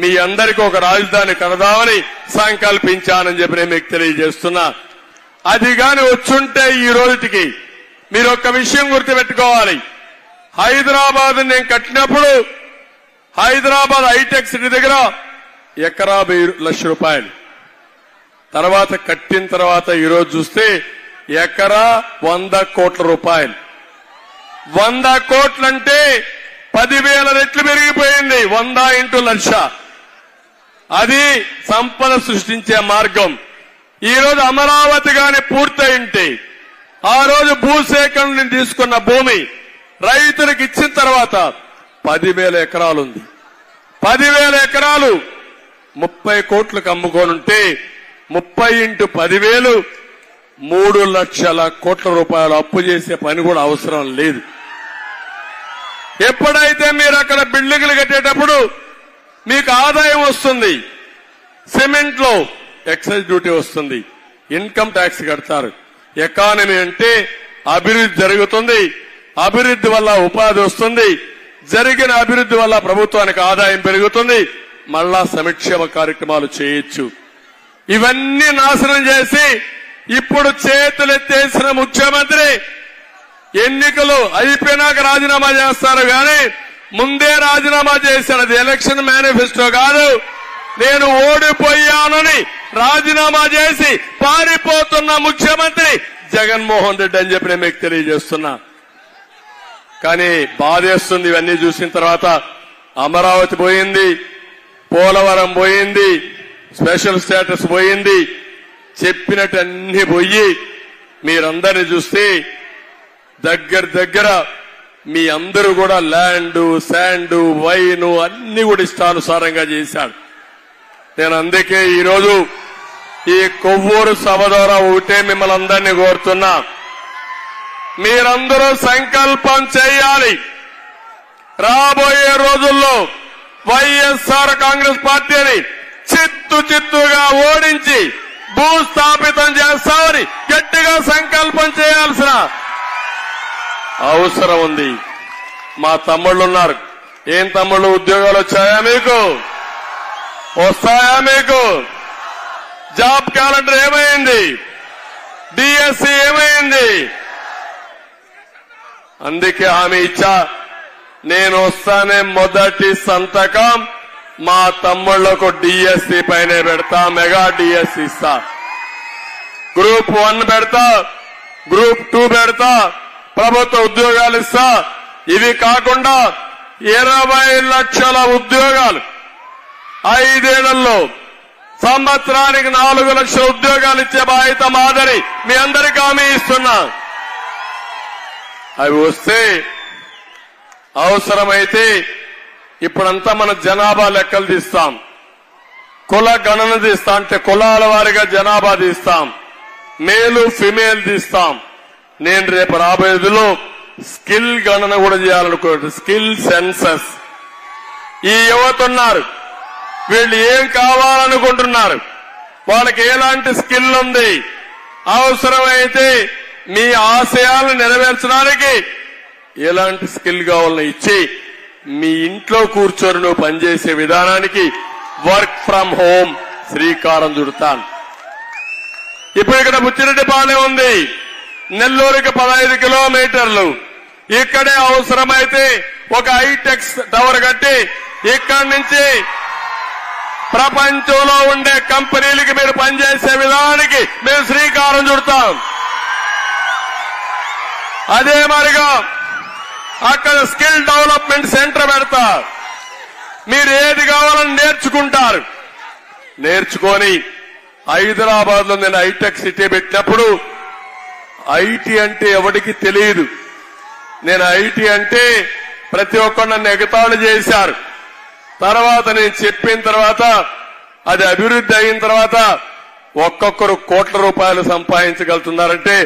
మీ అందరికీ ఒక రాజధాని కడదామని సంకల్పించానని చెప్పి నేను మీకు తెలియజేస్తున్నా. అది గాని వచ్చుంటే ఈ రోజుకి మీరు ఒక్క విషయం గుర్తుపెట్టుకోవాలి. హైదరాబాద్ నేను కట్టినప్పుడు హైదరాబాద్ హైటెక్ సిటీ దగ్గర ఎకరా 1,000 లక్షల రూపాయలు. తర్వాత కట్టిన తర్వాత ఈరోజు చూస్తే ఎకరా 100 కోట్ల రూపాయలు. 100 కోట్లంటే 10,000 రెట్లు పెరిగిపోయింది. 100 ఇంటూ లక్ష. అది సంపద సృష్టించే మార్గం. ఈ రోజు అమరావతి గాని పూర్తయింటే ఆ రోజు భూసేకరణ నుంచి తీసుకున్న భూమి రైతులకు ఇచ్చిన తర్వాత 10,000 ఎకరాలుంది. 10,000 ఎకరాలు 30 కోట్లకు అమ్ముకోనుంటే 30 ఇంటూ 10,000 3 లక్షల కోట్ల రూపాయలు అప్పు చేసే పని కూడా అవసరం లేదు. ఎప్పుడైతే మీరు అక్కడ బిల్డింగ్లు కట్టేటప్పుడు మీకు ఆదాయం వస్తుంది, సిమెంట్ లో ఎక్సైజ్ డ్యూటీ వస్తుంది, ఇన్కమ్ ట్యాక్స్ కడతారు. ఎకానమీ అంటే అభివృద్ధి జరుగుతుంది, అభివృద్ధి వల్ల ఉపాధి వస్తుంది, జరిగిన అభివృద్ధి వల్ల ప్రభుత్వానికి ఆదాయం పెరుగుతుంది, మళ్ళా సంక్షేమ కార్యక్రమాలు చేయొచ్చు. ఇవన్నీ నాశనం చేసి ఇప్పుడు చేతులెత్తేసిన ముఖ్యమంత్రి ఎన్నికలు అయిపోయినాక రాజీనామా చేస్తారు కానీ ముందే రాజీనామా చేశాడు. అది ఎలక్షన్ మేనిఫెస్టో కాదు. నేను ఓడిపోయానని రాజీనామా చేసి పారిపోతున్న ముఖ్యమంత్రి జగన్మోహన్ రెడ్డి అని చెప్పి నేను మీకు తెలియజేస్తున్నా. కానీ బాధేస్తుంది ఇవన్నీ చూసిన తర్వాత. అమరావతి పోయింది, పోలవరం పోయింది, స్పెషల్ స్టేటస్ పోయింది, చెప్పినట్టు అన్ని పోయి మీరందరినీ చూస్తే దగ్గర మీ అందరూ కూడా ల్యాండ్, శాండ్, వైన్ అన్ని కూడా ఇష్టానుసారంగా చేశాడు. నేను అందుకే ఈరోజు ఈ కొవ్వూరు సభ ద్వారా ఒకటే మిమ్మల్ని అందరినీ కోరుతున్నా, మీరందరూ సంకల్పం చేయాలి. రాబోయే రోజుల్లో వైఎస్ఆర్ కాంగ్రెస్ పార్టీని చిత్తుగా ఓడించి భూస్థాపితం చేస్తామని గట్టిగా సంకల్పం చేయాల్సిన అవసరం ఉంది. మా తమ్ముళ్ళున్నారు. ఏం తమ్ముళ్ళు, ఉద్యోగాలు వచ్చాయా మీకు? వస్తాయా మీకు? జాబ్ క్యాలెండర్ ఏమైంది? డిఎస్సి ఏమైంది? అందుకే హామీ ఇచ్చా, నేను వస్తానే మొదటి సంతకం మా తమ్ముళ్లకు డిఎస్సి పైనే పెడతా, మెగా డిఎస్సి ఇస్తా. గ్రూప్ 1 పెడతా, గ్రూప్ 2 పెడతా, ప్రభుత్వ ఉద్యోగాలు ఇస్తా. ఇవి కాకుండా 20 లక్షల ఉద్యోగాలు 5 ఏళ్లలో, సంవత్సరానికి 4 లక్షల ఉద్యోగాలు ఇచ్చే బాధ్యత మాదిరి మీ అందరికీ హామీ ఇస్తున్నా. అవి వస్తే అవసరమైతే ఇప్పుడంతా మన జనాభా లెక్కలు తీస్తాం, కుల గణన తీస్తాం, అంటే కులాల వారిగా జనాభా తీస్తాం, మేలు ఫిమేల్ తీస్తాం. నేను రేపు రాబోయేదిలో స్కిల్ గణన కూడా చేయాలనుకోండి, స్కిల్ సెన్సస్. ఈ యువత ఉన్నారు, వీళ్ళు ఏం కావాలనుకుంటున్నారు, వాళ్ళకి ఎలాంటి స్కిల్ ఉంది, అవసరమైతే మీ ఆశయాలను నెరవేర్చడానికి ఎలాంటి స్కిల్ కావాలని ఇచ్చి మీ ఇంట్లో కూర్చొని నువ్వు పనిచేసే విధానానికి వర్క్ ఫ్రం హోం శ్రీకారం చుడతాను. ఇప్పుడు ఇక్కడ బుచ్చిరెడ్డిపాలెం ఉంది, నెల్లూరుకి 15 కిలోమీటర్లు. ఇక్కడే అవసరమైతే ఒక హైటెక్స్ టవర్ కట్టి ఇక్కడి నుంచి ప్రపంచంలో ఉండే కంపెనీలకి మీరు పనిచేసే విధానానికి మేము శ్రీకారం చుడతాం. అదే మరిగా అక్కడ స్కిల్ డెవలప్మెంట్ సెంటర్ పెడతా. మీరు ఏది కావాలని నేర్చుకుంటారు. నేర్చుకొని హైదరాబాద్ లో నేను హైటెక్ సిటీ పెట్టినప్పుడు ఐటీ అంటే ఎవరికి తెలియదు. నేను ఐటీ అంటే ప్రతి ఒక్కరు నన్ను ఎగతాళి చేశారు. తర్వాత నేను చెప్పిన తర్వాత అది అభివృద్ధి అయిన తర్వాత ఒక్కొక్కరు కోట్ల రూపాయలు సంపాదించగలుగుతున్నారంటే,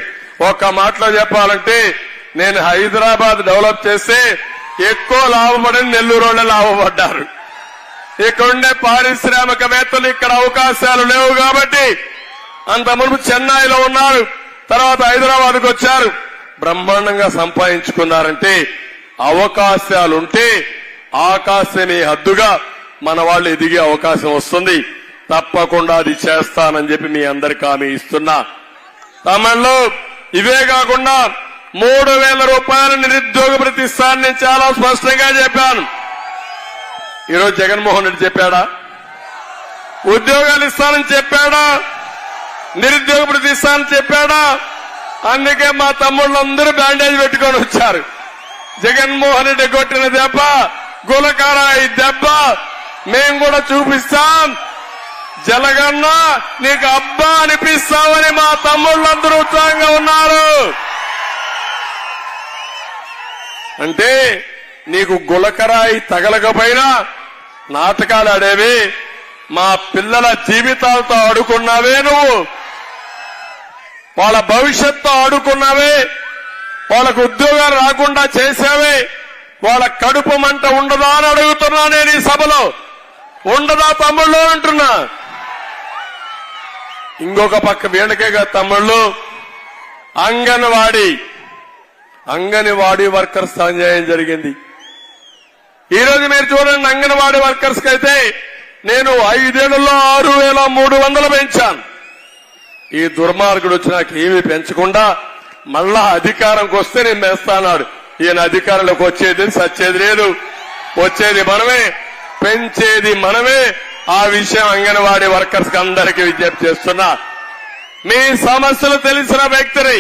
ఒక్క మాటలో చెప్పాలంటే నేను హైదరాబాద్ డెవలప్ చేస్తే ఎక్కువ లాభపడిన నెల్లూరు వాళ్ళే లాభపడ్డారు. ఇక్కడుండే పారిశ్రామికవేత్తలు ఇక్కడ అవకాశాలు లేవు కాబట్టి అంత మునుపు చెన్నైలో ఉన్నారు, తర్వాత హైదరాబాద్కు వచ్చారు, బ్రహ్మాండంగా సంపాదించుకున్నారంటే అవకాశాలుంటే ఆకాశమే హద్దుగా మన వాళ్ళు ఎదిగే అవకాశం వస్తుంది. తప్పకుండా అది చేస్తానని చెప్పి మీ అందరికీ హామీ ఇస్తున్నా. తమిళలో ఇవే కాకుండా 3,000 రూపాయల నిరుద్యోగ భృతి ఇస్తానని నేను చాలా స్పష్టంగా చెప్పాను. ఈరోజు జగన్మోహన్ రెడ్డి చెప్పాడా? ఉద్యోగాలు ఇస్తానని చెప్పాడా? నిరుద్యోగ భృతి ఇస్తానని చెప్పాడా? అందుకే మా తమ్ముళ్ళందరూ బ్యాండేజ్ పెట్టుకొని వచ్చారు. జగన్మోహన్ రెడ్డి కొట్టిన దెబ్బ, గులకారాయి దెబ్బ మేము కూడా చూపిస్తాం. జలగన్న నీకు అబ్బా అనిపిస్తావని మా తమ్ముళ్ళందరూ ఉత్సాహంగా ఉన్నారు. అంటే నీకు గులకరాయి తగలకపోయినా నాటకాలు ఆడేవి, మా పిల్లల జీవితాలతో ఆడుకున్నావే, నువ్వు వాళ్ళ భవిష్యత్తు ఆడుకున్నావే, వాళ్ళకు ఉద్యోగాలు రాకుండా చేసావే, వాళ్ళ కడుపు మంట ఉండదా అని అడుగుతున్నా నేను ఈ సభలో. ఉండదా తమ్ముళ్ళు అంటున్నా. ఇంకొక పక్క వీళ్ళకేగా తమ్ముళ్ళు, అంగన్వాడీ వర్కర్స్ అన్యాయం జరిగింది. ఈ రోజు మీరు చూడండి, అంగన్వాడీ వర్కర్స్ కైతే నేను 5 ఏళ్లలో 6,300 పెంచాను. ఈ దుర్మార్గుడు వచ్చి నాకు ఏమీ పెంచకుండా మళ్ళా అధికారంకి వస్తే నేను వేస్తాన్నాడు. ఈయన అధికారంలోకి వచ్చేది సచ్చేది లేదు, వచ్చేది మనమే, పెంచేది మనమే. ఆ విషయం అంగన్వాడీ వర్కర్స్ కి అందరికీ విజ్ఞప్తి చేస్తున్నా. మీ సమస్యలు తెలిసిన వ్యక్తిని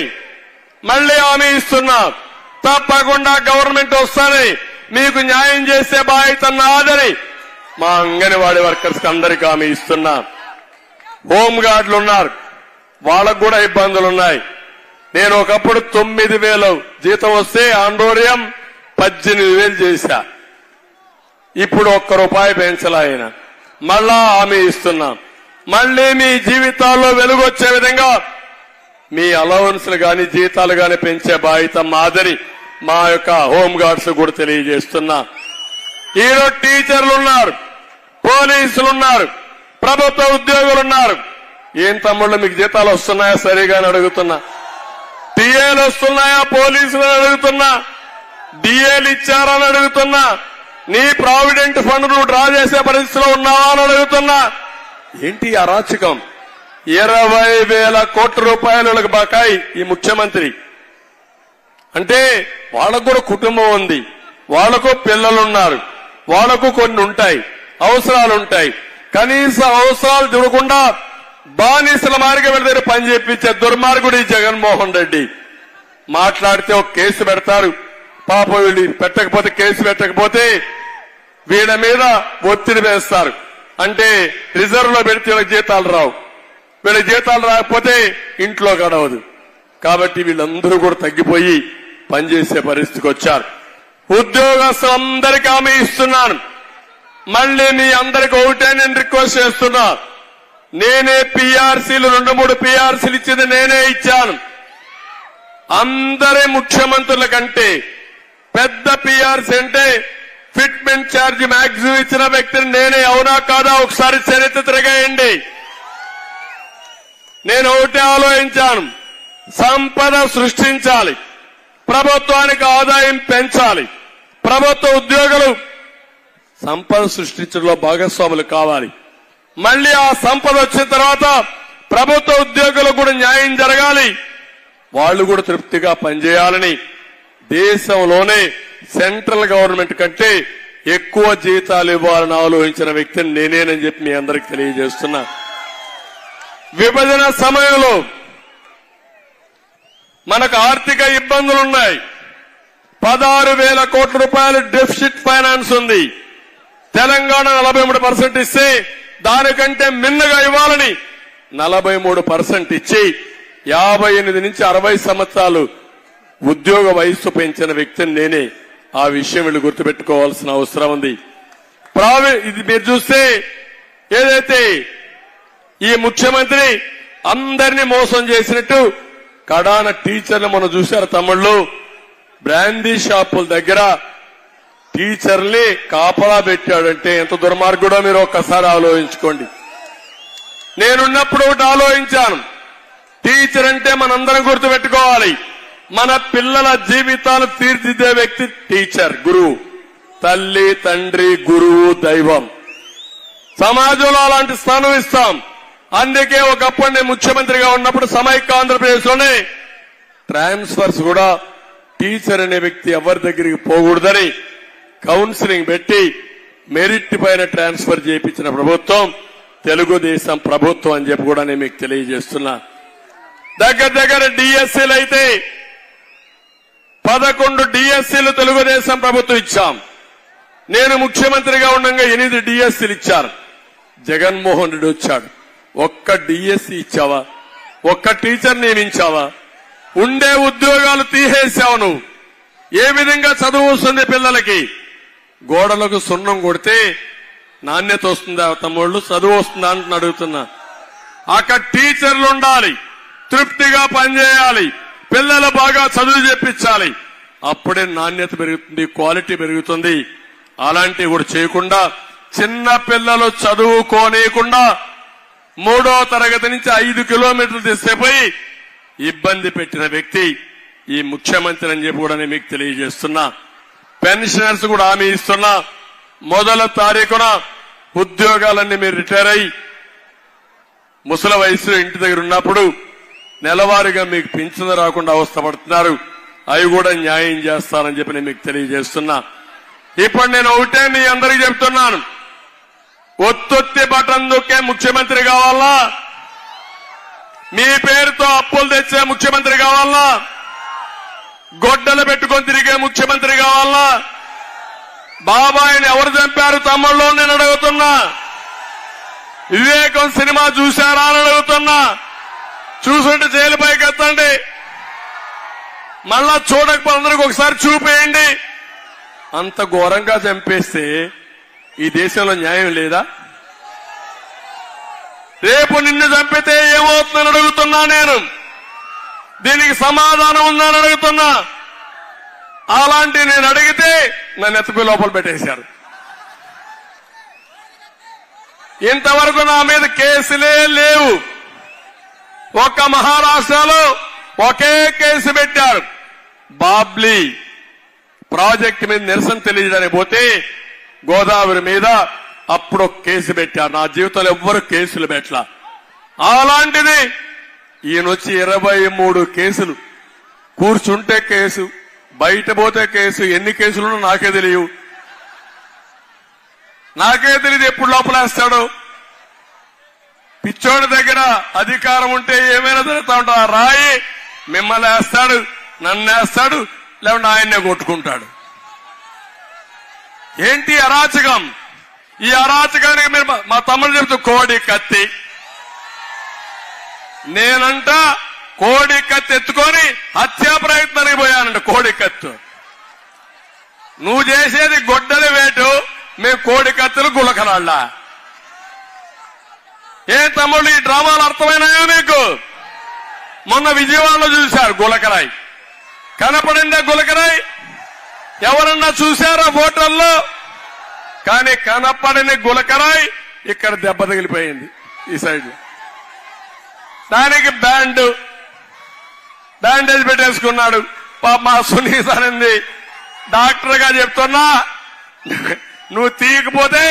మళ్లీ హామీ ఇస్తున్నా, తప్పకుండా గవర్నమెంట్ వస్తానని మీకు న్యాయం చేసే బాధ్యత నాదని మా అంగన్వాడీ వర్కర్స్ కి అందరికీ హామీ ఇస్తున్నా. హోంగార్డులు ఉన్నారు, వాళ్ళకు కూడా ఇబ్బందులున్నాయి. నేను ఒకప్పుడు 9,000 జీతం వస్తే ఆందోళన 18,000 చేశా. ఇప్పుడు ₹1 పెంచలా ఆయన. మళ్ళా హామీ ఇస్తున్నాం, మళ్లీ మీ జీవితాల్లో వెలుగొచ్చే విధంగా మీ అలవెన్స్లు గాని జీతాలు గాని పెంచే బాధ్యత మాదిరి మా యొక్క హోంగార్డ్స్ కూడా తెలియజేస్తున్నా. ఈరోజు టీచర్లు ఉన్నారు, పోలీసులు ఉన్నారు, ప్రభుత్వ ఉద్యోగులు ఉన్నారు. ఏం తమ్ముళ్ళు మీకు జీతాలు వస్తున్నాయా సరిగా అని అడుగుతున్నా. టీఏలు వస్తున్నాయా పోలీసులను అడుగుతున్నా. డిఏలు ఇచ్చారని అడుగుతున్నా. నీ ప్రావిడెంట్ ఫండ్ నువ్వు డ్రా చేసే పరిస్థితిలో ఉన్నావా అని అడుగుతున్నా. ఏంటి అరాచకం? 20,000 కోట్ల రూపాయలకు బకాయి ఈ ముఖ్యమంత్రి. అంటే వాళ్ళకు కూడా కుటుంబం ఉంది, వాళ్లకు పిల్లలున్నారు, వాళ్లకు కొన్ని ఉంటాయి, అవసరాలుంటాయి. కనీస అవసరాలు చూడకుండా బానిసల మార్గం దగ్గర పని చేపించే దుర్మార్గుడు ఈ జగన్మోహన్ రెడ్డి. మాట్లాడితే ఒక కేసు పెడతారు, పాపం వీళ్ళు పెట్టకపోతే కేసు పెట్టకపోతే వీళ్ళ మీద ఒత్తిడి వేస్తారు. అంటే రిజర్వ్ లో పెడితే వీళ్ళకి జీతాలు రావు, వీళ్ళ జీతాలు రాకపోతే ఇంట్లో గడవదు. కాబట్టి వీళ్ళందరూ కూడా తగ్గిపోయి పనిచేసే పరిస్థితికి వచ్చారు. ఉద్యోగస్తులందరికీ హామీ ఇస్తున్నాను, మళ్లీ మీ అందరికి ఒకటే నేను రిక్వెస్ట్ చేస్తున్నా. నేనే పీఆర్సీలు 2-3 పీఆర్సీలు ఇచ్చింది నేనే ఇచ్చాను. అందరి ముఖ్యమంత్రుల కంటే పెద్ద పీఆర్సీ అంటే ఫిట్మెంట్ ఛార్జ్ మ్యాక్సిమం ఇచ్చిన వ్యక్తిని నేనే. అవునా కాదా ఒకసారి చరిత్ర తిరగేయండి. నేను ఒకటే ఆలోచించాను, సంపద సృష్టించాలి, ప్రభుత్వానికి ఆదాయం పెంచాలి, ప్రభుత్వ ఉద్యోగులు సంపద సృష్టించడంలో భాగస్వాములు కావాలి. మళ్లీ ఆ సంపద వచ్చిన తర్వాత ప్రభుత్వ ఉద్యోగులకు కూడా న్యాయం జరగాలి, వాళ్లు కూడా తృప్తిగా పనిచేయాలని దేశంలోనే సెంట్రల్ గవర్నమెంట్ కంటే ఎక్కువ జీతాలు ఇవ్వాలని ఆలోచించిన వ్యక్తిని నేనేనని చెప్పి మీ అందరికి తెలియజేస్తున్నా. విభజన సమయంలో మనకు ఆర్థిక ఇబ్బందులున్నాయి. 16,000 కోట్ల రూపాయలు డెఫిసిట్ ఫైనాన్స్ ఉంది. తెలంగాణ 43% ఇస్తే దానికంటే మిన్నగా ఇవ్వాలని 43% ఇచ్చి 58 నుంచి 60 సంవత్సరాలు ఉద్యోగ వయస్సు పెంచిన వ్యక్తిని నేనే. ఆ విషయం వీళ్ళు గుర్తుపెట్టుకోవాల్సిన అవసరం ఉంది. ఇది మీరు చూస్తే ఏదైతే ఈ ముఖ్యమంత్రి అందరినీ మోసం చేసినట్టు కడాన టీచర్లు మనం చూశారు తమ్ముళ్ళు. బ్రాందీ షాపుల దగ్గర టీచర్ని కాపలా పెట్టాడంటే ఎంత దుర్మార్గుడో మీరు ఒక్కసారి ఆలోచించుకోండి. నేనున్నప్పుడు ఒకటి ఆలోచించాను, టీచర్ అంటే మనందరం గుర్తుపెట్టుకోవాలి, మన పిల్లల జీవితాలు తీర్చిదే వ్యక్తి టీచర్. గురువు, తల్లి తండ్రి, గురువు, దైవం. సమాజంలో అలాంటి స్థానం ఇస్తాం. అందుకే ఒకప్పుడు నేను ముఖ్యమంత్రిగా ఉన్నప్పుడు సమైక్య ఆంధ్రప్రదేశ్ లోనే ట్రాన్స్ఫర్స్ కూడా టీచర్ అనే వ్యక్తి ఎవరి దగ్గరికి పోకూడదని కౌన్సిలింగ్ పెట్టి మెరిట్ పైన ట్రాన్స్ఫర్ చేయించిన ప్రభుత్వం తెలుగుదేశం ప్రభుత్వం అని చెప్పి కూడా నేను మీకు తెలియజేస్తున్నా. దగ్గర డిఎస్సీలు అయితే 11 డిఎస్సీలు తెలుగుదేశం ప్రభుత్వం ఇచ్చాం. నేను ముఖ్యమంత్రిగా ఉండగా 8 డిఎస్సీలు ఇచ్చారు. జగన్మోహన్ రెడ్డి వచ్చాడు. ఒక్క డిఎస్సి ఇచ్చావా? ఒక్క టీచర్ నియమించావా? ఉండే ఉద్యోగాలు తీసేశావు నువ్వు. ఏ విధంగా చదువు వస్తుంది పిల్లలకి? గోడలకు సున్నం కొడితే నాణ్యత వస్తుందా తమ్ముళ్ళు? చదువు వస్తుందా అని అడుగుతున్నా. అక్కడ టీచర్లు ఉండాలి, తృప్తిగా పనిచేయాలి, పిల్లలు బాగా చదువు చెప్పించాలి. అప్పుడే నాణ్యత పెరుగుతుంది, క్వాలిటీ పెరుగుతుంది. అలాంటివి కూడా చేయకుండా చిన్న పిల్లలు చదువుకోనేకుండా 3వ తరగతి నుంచి 5 కిలోమీటర్లు తీసుకుపోయి ఇబ్బంది పెట్టిన వ్యక్తి ఈ ముఖ్యమంత్రి అని చెప్పి కూడా నేను మీకు తెలియజేస్తున్నా. పెన్షనర్స్ కూడా హామీ ఇస్తున్నా. 1వ తారీఖున ఉద్యోగాలన్నీ మీరు రిటైర్ అయ్యి ముసలి వయసులో ఇంటి దగ్గర ఉన్నప్పుడు నెలవారీగా మీకు పింఛను రాకుండా అవస్థపడుతున్నారు. అవి కూడా న్యాయం చేస్తారని చెప్పి నేను మీకు తెలియజేస్తున్నా. ఇప్పుడు నేను ఒకటే మీ అందరికీ చెప్తున్నాను, ఒత్తొత్తి బటన్ దొక్కే ముఖ్యమంత్రి కావాలా? మీ పేరుతో అప్పులు తెచ్చే ముఖ్యమంత్రి కావాలా? గొడ్డలు పెట్టుకొని తిరిగే ముఖ్యమంత్రి కావాలా? బాబాయిని ఎవరు చంపారు తమ్ముళ్ళు నేను అడుగుతున్నా. వివేకం సినిమా చూశారా అని అడుగుతున్నా. చూసుంటే జైలు పైకి ఎత్తండి. మళ్ళా చూడకపోతే అందరికి ఒకసారి చూపేయండి. అంత ఘోరంగా చంపేస్తే ఈ దేశంలో న్యాయం లేదా? రేపు నిన్ను చంపితే ఏమవుతుందని అడుగుతున్నా నేను. దీనికి సమాధానం ఉందని అడుగుతున్నా. అలాంటి నేను అడిగితే నన్ను ఎత్తుకు లోపల పెట్టేశారు. ఇంతవరకు నా మీద కేసులే లేవు. ఒక్క మహారాష్ట్రలో ఒకే కేసు పెట్టారు. బాబ్లీ ప్రాజెక్టు మీద నిరసన తెలియజేయడానికి పోతే గోదావరి మీద అప్పుడు ఒక కేసు పెట్టారు. నా జీవితంలో ఎవ్వరు కేసులు పెట్టలా. అలాంటిది ఈయనొచ్చి 23 కేసులు. కూర్చుంటే కేసు, బయట పోతే కేసు. ఎన్ని కేసులు నాకే తెలియదు. ఎప్పుడు లోపలేస్తాడు. పిచ్చోడి దగ్గర అధికారం ఉంటే ఏమైనా జరుగుతూ ఉంటా. రాయి మిమ్మల్ని వేస్తాడు, నన్ను వేస్తాడు, లేకుంటే ఆయన్నే కొట్టుకుంటాడు. ఏంటి అరాచకం? ఈ అరాచకానికి మీరు మా తమ్ముడు చెప్తూ కోడి కత్తి. నేనంట కోడి కత్తి ఎత్తుకొని హత్యా ప్రయత్నానికి పోయానంట. కోడి కత్తి నువ్వు చేసేది గొడ్డలి వేటు, మేము కోడి కత్తులు గులకరాళ్ళ. ఏ తమ్ముళ్ళు ఈ డ్రామాలు అర్థమైనాయా మీకు? మొన్న విజయవాడలో చూశారు గులకరాయి. కనపడిందే గులకరాయి? ఎవరన్నా చూశారా ఫోటోల్లో? కానీ కనపడని గులకరాయి ఇక్కడ దెబ్బ తగిలిపోయింది ఈ సైడ్. దానికి బ్యాండేజ్ పెట్టేసుకున్నాడు. మా సునీత అనింది, డాక్టర్ గా చెప్తున్నా నువ్వు తీయకపోతే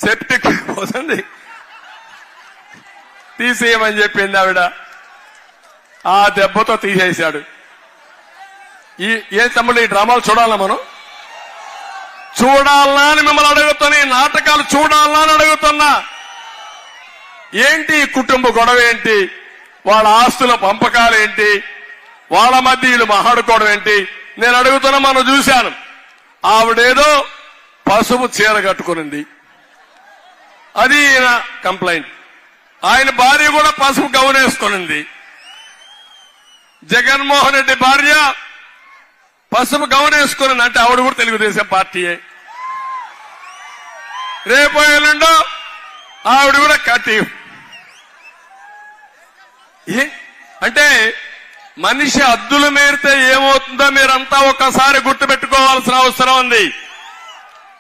సెప్టిక్ పోతుంది, తీసేయమని చెప్పింది ఆవిడ. ఆ దెబ్బతో తీసేశాడు. ఏ తమ్ముళ్ళు ఈ డ్రామాలు చూడాలా? మనం చూడాలా అని మిమ్మల్ని అడుగుతున్నా. ఈ నాటకాలు చూడాలా అని అడుగుతున్నా. ఏంటి కుటుంబ గొడవ ఏంటి? వాళ్ళ ఆస్తుల పంపకాలు ఏంటి? వాళ్ళ మధ్య వీళ్ళు మాట్లాడుకోవడం ఏంటి? నేను అడుగుతున్నా. మనం చూశాను, ఆవిడేదో పసుపు చీర కట్టుకునింది, అది ఈయన కంప్లైంట్. ఆయన భార్య కూడా పసుపు గౌన్ వేసుకునింది. జగన్మోహన్ రెడ్డి భార్య పసుపు గౌన్ వేసుకుని అంటే ఆవిడ కూడా తెలుగుదేశం పార్టీయే. రేపు ఎల్లుండో ఆవిడ కూడా కట్టి. అంటే మనిషి హద్దులు మీరితే ఏమవుతుందో మీరంతా ఒక్కసారి గుర్తుపెట్టుకోవాల్సిన అవసరం ఉంది.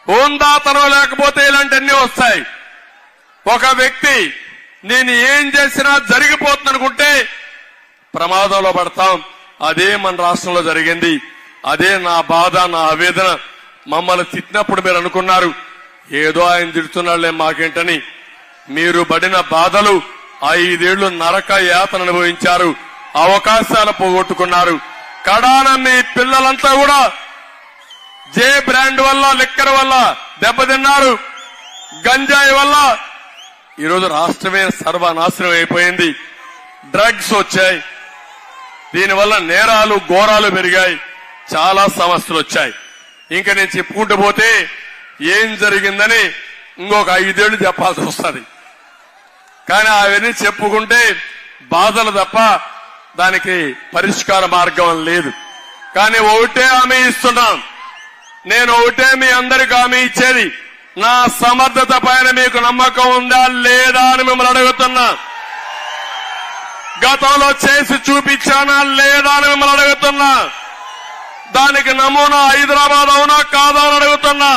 హోందాతనం లేకపోతే ఇలాంటివన్నీ వస్తాయి. ఒక వ్యక్తి నేను ఏం చేసినా జరిగిపోతుందనుకుంటే ప్రమాదంలో పడతాం. అదే మన రాష్ట్రంలో జరిగింది. అదే నా బాధ, నా ఆవేదన. మమ్మల్ని తిట్టినప్పుడు మీరు అనుకున్నారు ఏదో ఆయన తిడుతున్నాళ్లే మాకేంటని. మీరు పడిన బాధలు 5 ఏళ్లు నరక యాతన అనుభవించారు, అవకాశాలు పోగొట్టుకున్నారు. కడాన మీ పిల్లలంతా కూడా జే బ్రాండ్ వల్ల, లిక్కర్ వల్ల దెబ్బతిన్నారు. గంజాయి వల్ల ఈరోజు రాష్ట్రమే సర్వనాశనం అయిపోయింది. డ్రగ్స్ వచ్చాయి, దీనివల్ల నేరాలు ఘోరాలు పెరిగాయి, చాలా సమస్యలు వచ్చాయి. ఇంకా నేను చెప్పుకుంటూ పోతే ఏం జరిగిందని ఇంకొక 5 ఏళ్లు చెప్పాల్సి వస్తుంది. కానీ అవన్నీ చెప్పుకుంటే బాధలు తప్ప దానికి పరిష్కార మార్గం లేదు. కానీ ఒకటే హామీ ఇస్తున్నాం. నేను ఒకటే మీ అందరికి హామీ ఇచ్చేది, నా సమర్థత పైన మీకు నమ్మకం ఉందా లేదా అని మిమ్మల్ని అడుగుతున్నా. గతంలో చేసి చూపించానా లేదా అని మిమ్మల్ని అడుగుతున్నా. దానికి నమూనా హైదరాబాద్ అవునా కాదా అని అడుగుతున్నా.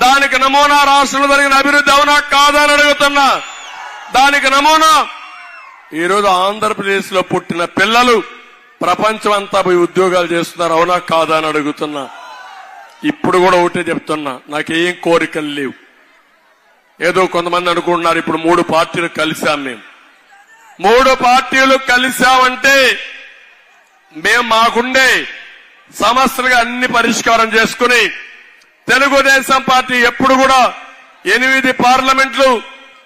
దానికి నమూనా రాష్ట్రంలో జరిగిన అభివృద్ధి అవునా కాదా అని అడుగుతున్నా. దానికి నమూనా ఈరోజు ఆంధ్రప్రదేశ్ లో పుట్టిన పిల్లలు ప్రపంచం అంతా పోయి ఉద్యోగాలు చేస్తున్నారు అవునా కాదా అని అడుగుతున్నా. ఇప్పుడు కూడా ఒకటే చెప్తున్నా, నాకేం కోరికలు లేవు. ఏదో కొంతమంది అనుకుంటున్నారు ఇప్పుడు 3 పార్టీలు కలిశాం. మేము 3 పార్టీలు కలిశామంటే మేము మాకుండే సమస్యలుగా అన్ని పరిష్కారం చేసుకుని, తెలుగుదేశం పార్టీ ఎప్పుడు కూడా 8 పార్లమెంట్లు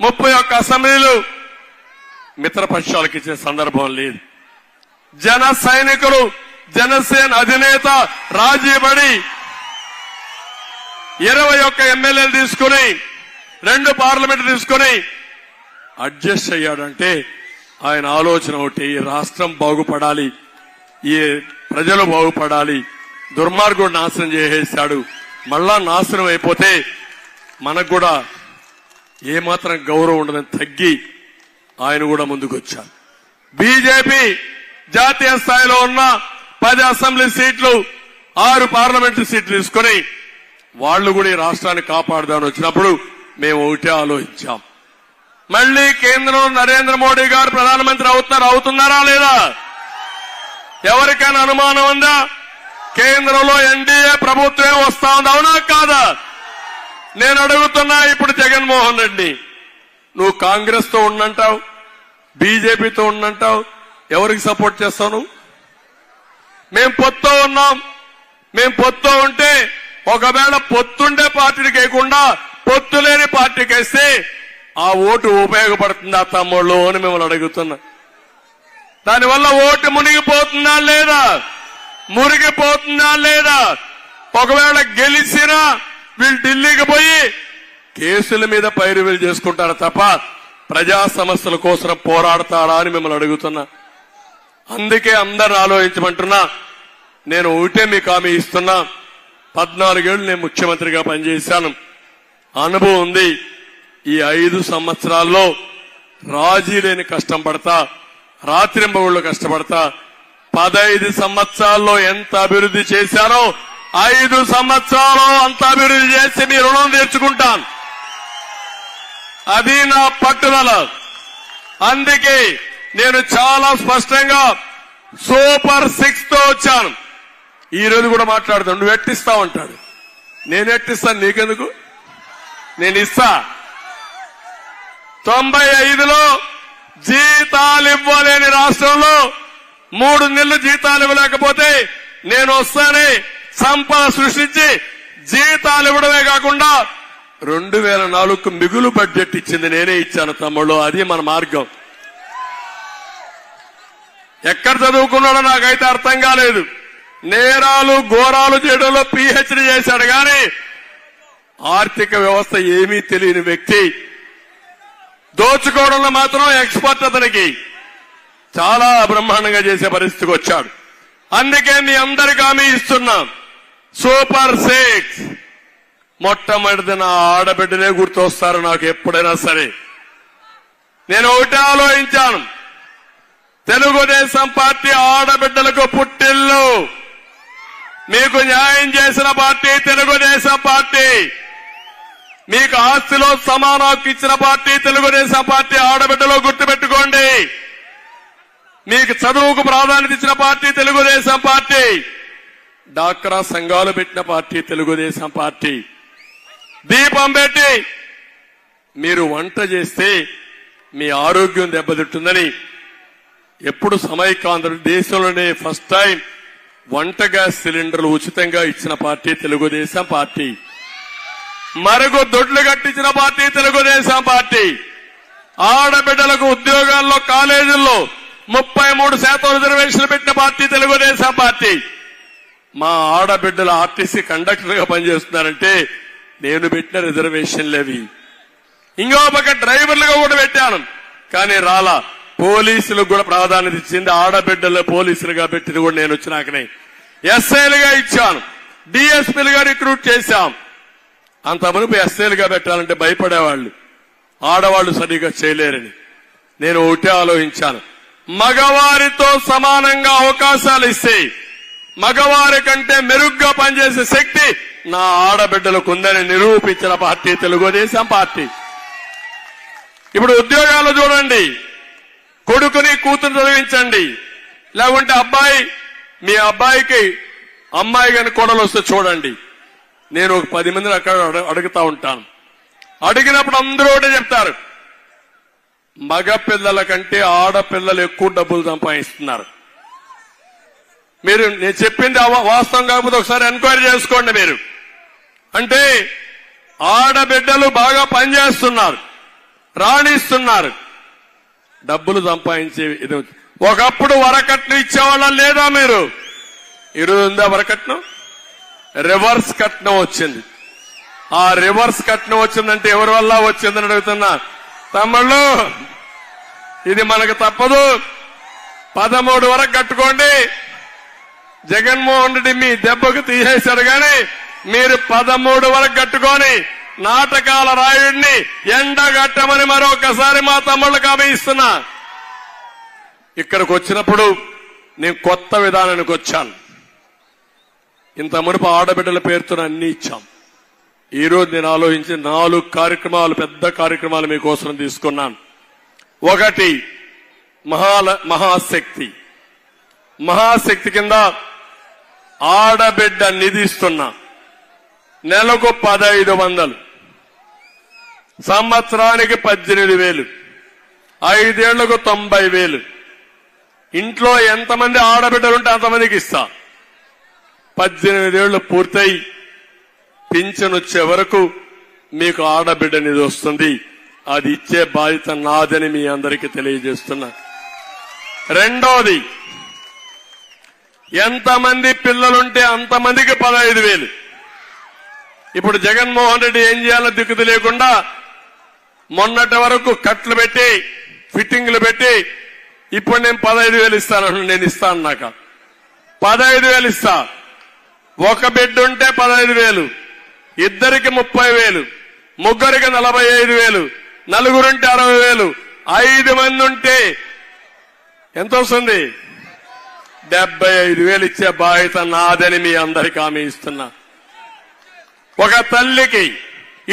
31 అసెంబ్లీలు మిత్రపక్షాలకు ఇచ్చే సందర్భం లేదు. జన సైనికులు జనసేన అధినేత రాజీపడి 21 ఎమ్మెల్యేలు తీసుకుని 2 పార్లమెంట్ తీసుకుని అడ్జస్ట్ అయ్యాడంటే ఆయన ఆలోచన ఒకటి, ఈ రాష్ట్రం బాగుపడాలి, ఈ ప్రజలు బాగుపడాలి. దుర్మార్గుడు నాశనం చేసేశాడు, మళ్ళా నాశనం అయిపోతే మనకు కూడా ఏమాత్రం గౌరవం ఉండదని తగ్గి ఆయన కూడా ముందుకొచ్చారు. బీజేపీ జాతీయ స్థాయిలో ఉన్న 10 అసెంబ్లీ సీట్లు 6 పార్లమెంటు సీట్లు తీసుకుని వాళ్లు కూడా ఈ రాష్ట్రాన్ని కాపాడదామని వచ్చినప్పుడు మేము ఒకటే ఆలోచించాం. మళ్లీ కేంద్రంలో నరేంద్ర మోడీ గారు ప్రధానమంత్రి అవుతున్నారా లేదా? ఎవరికైనా అనుమానం ఉందా? కేంద్రంలో ఎన్డీఏ ప్రభుత్వం వస్తా ఉంది అవునా కాదా? నేను అడుగుతున్నా ఇప్పుడు జగన్మోహన్ రెడ్డి, నువ్వు కాంగ్రెస్ తో ఉండంటావు, బీజేపీతో ఉండంటావు, ఎవరికి సపోర్ట్ చేస్తావు? మేం పొత్తు ఉన్నాం. మేం పొత్తు ఉంటే ఒకవేళ పొత్తుండే పార్టీకి వేయకుండా పొత్తు లేని పార్టీకి వేస్తే ఆ ఓటు ఉపయోగపడుతుందా తమ్ముళ్ళు అని మిమ్మల్ని అడుగుతున్నా. దానివల్ల ఓటు మునిగిపోతుందా లేదా? మురిగిపోతుందా లేదా? ఒకవేళ గెలిచినా వీళ్ళు ఢిల్లీకి పోయి కేసుల మీద పైరువీలు చేసుకుంటారు తప్ప ప్రజా సమస్యల కోసం పోరాడతారా అని మిమ్మల్ని అడుగుతున్నా. అందుకే అందరు ఆలోచించమంటున్నా. నేను ఒకటే మీకు హామీ ఇస్తున్నా, 14 ఏళ్లు నేను ముఖ్యమంత్రిగా పనిచేశాను, అనుభవం ఉంది. ఈ 5 సంవత్సరాల్లో రాజీ లేని కష్టం పడతా, రాత్రింబగుళ్ళు కష్టపడతా. 15 సంవత్సరాల్లో ఎంత అభివృద్ధి చేశానో 5 సంవత్సరాలు అంత అభివృద్ధి చేసి మీ రుణం తీర్చుకుంటాను. అది నా పట్టుదల. అందుకే నేను చాలా స్పష్టంగా సూపర్ 6 తో వచ్చాను. ఈ రోజు కూడా మాట్లాడుతాను, నువ్వు ఎట్టిస్తావంటాడు. నేను ఎట్టిస్తాను, నీకెందుకు? నేను ఇస్తా. 95లో జీతాలు ఇవ్వలేని రాష్ట్రంలో 3 నెలలు జీతాలు ఇవ్వలేకపోతే నేను వస్తానే సంపద సృష్టించి జీతాలు ఇవ్వడమే కాకుండా 2004కు మిగులు బడ్జెట్ ఇచ్చింది నేనే ఇచ్చాను తమ్ముళ్ళు. అది మన మార్గం. ఎక్కడ చదువుకున్నాడో నాకైతే అర్థం కాలేదు. నేరాలు ఘోరాలు చేయడంలో పీహెచ్డీ చేశాడు కానీ ఆర్థిక వ్యవస్థ ఏమీ తెలియని వ్యక్తి. దోచుకోవడంలో మాత్రం ఎక్స్పర్ట్. అతనికి చాలా బ్రహ్మాండంగా చేసే పరిస్థితికి వచ్చాడు. అందుకే మీ అందరికీ హామీ ఇస్తున్నాం, సూపర్ 6 మొట్టమొదటి నా ఆడబిడ్డనే గుర్తొస్తారు నాకు ఎప్పుడైనా సరే. నేను ఒకటే ఆలోచించాను, తెలుగుదేశం పార్టీ ఆడబిడ్డలకు పుట్టిల్లు. మీకు న్యాయం చేసిన పార్టీ తెలుగుదేశం పార్టీ. మీకు ఆస్తిలో సమాన హక్కు ఇచ్చిన పార్టీ తెలుగుదేశం పార్టీ. ఆడబిడ్డలో గుర్తుపెట్టుకోండి. మీకు చదువుకు ప్రాధాన్యత ఇచ్చిన పార్టీ తెలుగుదేశం పార్టీ. డాక్రా సంఘాలు పెట్టిన పార్టీ తెలుగుదేశం పార్టీ. దీపం పెట్టి మీరు వంట చేస్తే మీ ఆరోగ్యం దెబ్బతింటుందని ఎప్పుడు సమైకాంధ్ర దేశంలోనే ఫస్ట్ టైం వంట గ్యాస్ సిలిండర్లు ఉచితంగా ఇచ్చిన పార్టీ తెలుగుదేశం పార్టీ. మరుగు దొడ్లు కట్టించిన పార్టీ తెలుగుదేశం పార్టీ. ఆడబిడ్డలకు ఉద్యోగాల్లో కాలేజీల్లో 33% రిజర్వేషన్లు పెట్టిన పార్టీ తెలుగుదేశం పార్టీ. మా ఆడబిడ్డల ఆర్టీసీ కండక్టర్ గా పనిచేస్తున్నారంటే నేను పెట్టిన రిజర్వేషన్లేవి. ఇంకో పక్క డ్రైవర్లుగా కూడా పెట్టాను, కానీ రాలా. పోలీసులకు కూడా ప్రాధాన్యత ఇచ్చింది, ఆడబిడ్డలు పోలీసులుగా పెట్టింది కూడా నేను వచ్చినాకనే. ఎస్ఐలుగా ఇచ్చాను, డిఎస్పీలుగా రిక్రూట్ చేశాం. అంత మునుపు ఎస్ఐలుగా పెట్టాలంటే భయపడేవాళ్లు, ఆడవాళ్లు సరిగ్గా చేయలేరని. నేను ఒకటే ఆలోచించాను, మగవారితో సమానంగా అవకాశాలు ఇస్తే మగవారి కంటే మెరుగ్గా పనిచేసే శక్తి నా ఆడబిడ్డలకు ఉందని నిరూపించిన పార్టీ తెలుగుదేశం పార్టీ. ఇప్పుడు ఉద్యోగాలు చూడండి, కొడుకుని కూతురు చదివించండి, లేకుంటే మీ అబ్బాయికి అమ్మాయి గాని కోడలు వస్తే చూడండి. నేను ఒక 10 మందిని అక్కడ అడుగుతా ఉంటాను. అడిగినప్పుడు అందరూ ఒకటే చెప్తారు, మగ పిల్లల కంటే ఆడపిల్లలు ఎక్కువ డబ్బులు సంపాదిస్తున్నారు. మీరు నేను చెప్పింది వాస్తవం కాకపోతే ఒకసారి ఎంక్వైరీ చేసుకోండి మీరు. అంటే ఆడబిడ్డలు బాగా పనిచేస్తున్నారు, రాణిస్తున్నారు, డబ్బులు సంపాదించే ఇది. ఒకప్పుడు వరకట్నం ఇచ్చేవాళ్ళ లేదా మీరు? ఈరోజు ఉందా వరకట్నం? రివర్స్ కట్నం వచ్చింది. ఆ రివర్స్ కట్నం వచ్చిందంటే ఎవరి వల్ల వచ్చిందని అడుగుతున్నా. తమ్ముళ్ళు, ఇది మనకు తప్పదు. 13 వరకు కట్టుకోండి. జగన్మోహన్ రెడ్డి మీ దెబ్బకు తీసేశారు, కానీ మీరు 13 వరకు కట్టుకొని నాటకాల రాయుడిని ఎండగట్టమని మరొకసారి మా తమ్ముళ్ళకు హామీ ఇస్తున్నా. ఇక్కడికి వచ్చినప్పుడు నేను కొత్త విధానానికి వచ్చాను. ఇంత మునుపు ఆడబిడ్డల పేరుతో అన్ని ఇచ్చాం. ఈ రోజు నేను ఆలోచించి 4 కార్యక్రమాలు, పెద్ద కార్యక్రమాలు మీకోసం తీసుకున్నాను. ఒకటి మహాశక్తి. మహాశక్తి కింద ఆడబిడ్డ నిధి ఇస్తున్నా. నెలకు 1500, సంవత్సరానికి 18,000, 5 ఏళ్లకు 90,000. ఇంట్లో ఎంతమంది ఆడబిడ్డలుంటే అంతమందికి ఇస్తా. 18 ఏళ్లు పూర్తయి పింఛన్ వచ్చే వరకు మీకు ఆడబిడ్డ నిధి వస్తుంది. అది ఇచ్చే బాధ్యత నాదని మీ అందరికీ తెలియజేస్తున్నా. రెండోది, ఎంతమంది పిల్లలుంటే అంతమందికి 15,000. ఇప్పుడు జగన్మోహన్ రెడ్డి ఏం చేయాలో దిక్కు లేకుండా మొన్నటి వరకు కట్లు పెట్టి ఫిట్టింగ్లు పెట్టి ఇప్పుడు నేను 15,000 ఇస్తాను. నేను ఇస్తాను, నాకు 15,000 ఇస్తా. ఒక బిడ్డ ఉంటే 15,000, ఇద్దరికి 30,000, ముగ్గురికి 45,000, నలుగురుంటే 60,000, 5 మంది ఉంటే ఎంత వస్తుంది? 75,000 ఇచ్చే బాధ్యత నాదని మీ అందరికీ హామీ ఇస్తున్నా. ఒక తల్లికి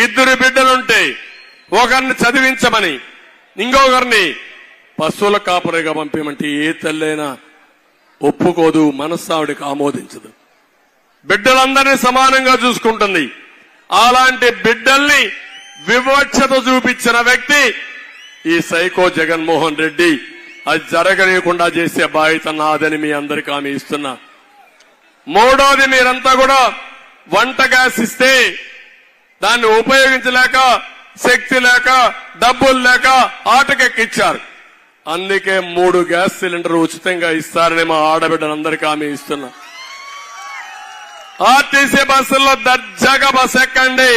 2 బిడ్డలుంటే ఒకరిని చదివించమని, ఇంకొకరిని పశువుల కాపరిగా పంపించమంటే ఏ తల్లైనా ఒప్పుకోదు, మనస్సావిడికి ఆమోదించదు. బిడ్డలందరినీ సమానంగా చూసుకుంటుంది. అలాంటి బిడ్డల్ని వివక్షత చూపించిన వ్యక్తి ఈ సైకో జగన్మోహన్ రెడ్డి. అది జరగనీయకుండా చేసే బాధ్యత నాదని మీ అందరికీ హామీ ఇస్తున్నా. మూడోది, మీరంతా కూడా వంట గ్యాస్ ఇస్తే దాన్ని ఉపయోగించలేక, శక్తి లేక, డబ్బులు లేక ఆటకెక్కిచ్చారు. అందుకే 3 గ్యాస్ సిలిండర్ ఉచితంగా ఇస్తారని మా ఆడబిడ్డలందరికీ హామీ ఇస్తున్నా. ఆర్టీసీ బస్సుల్లో దర్జాగా బస్ ఎక్కండి.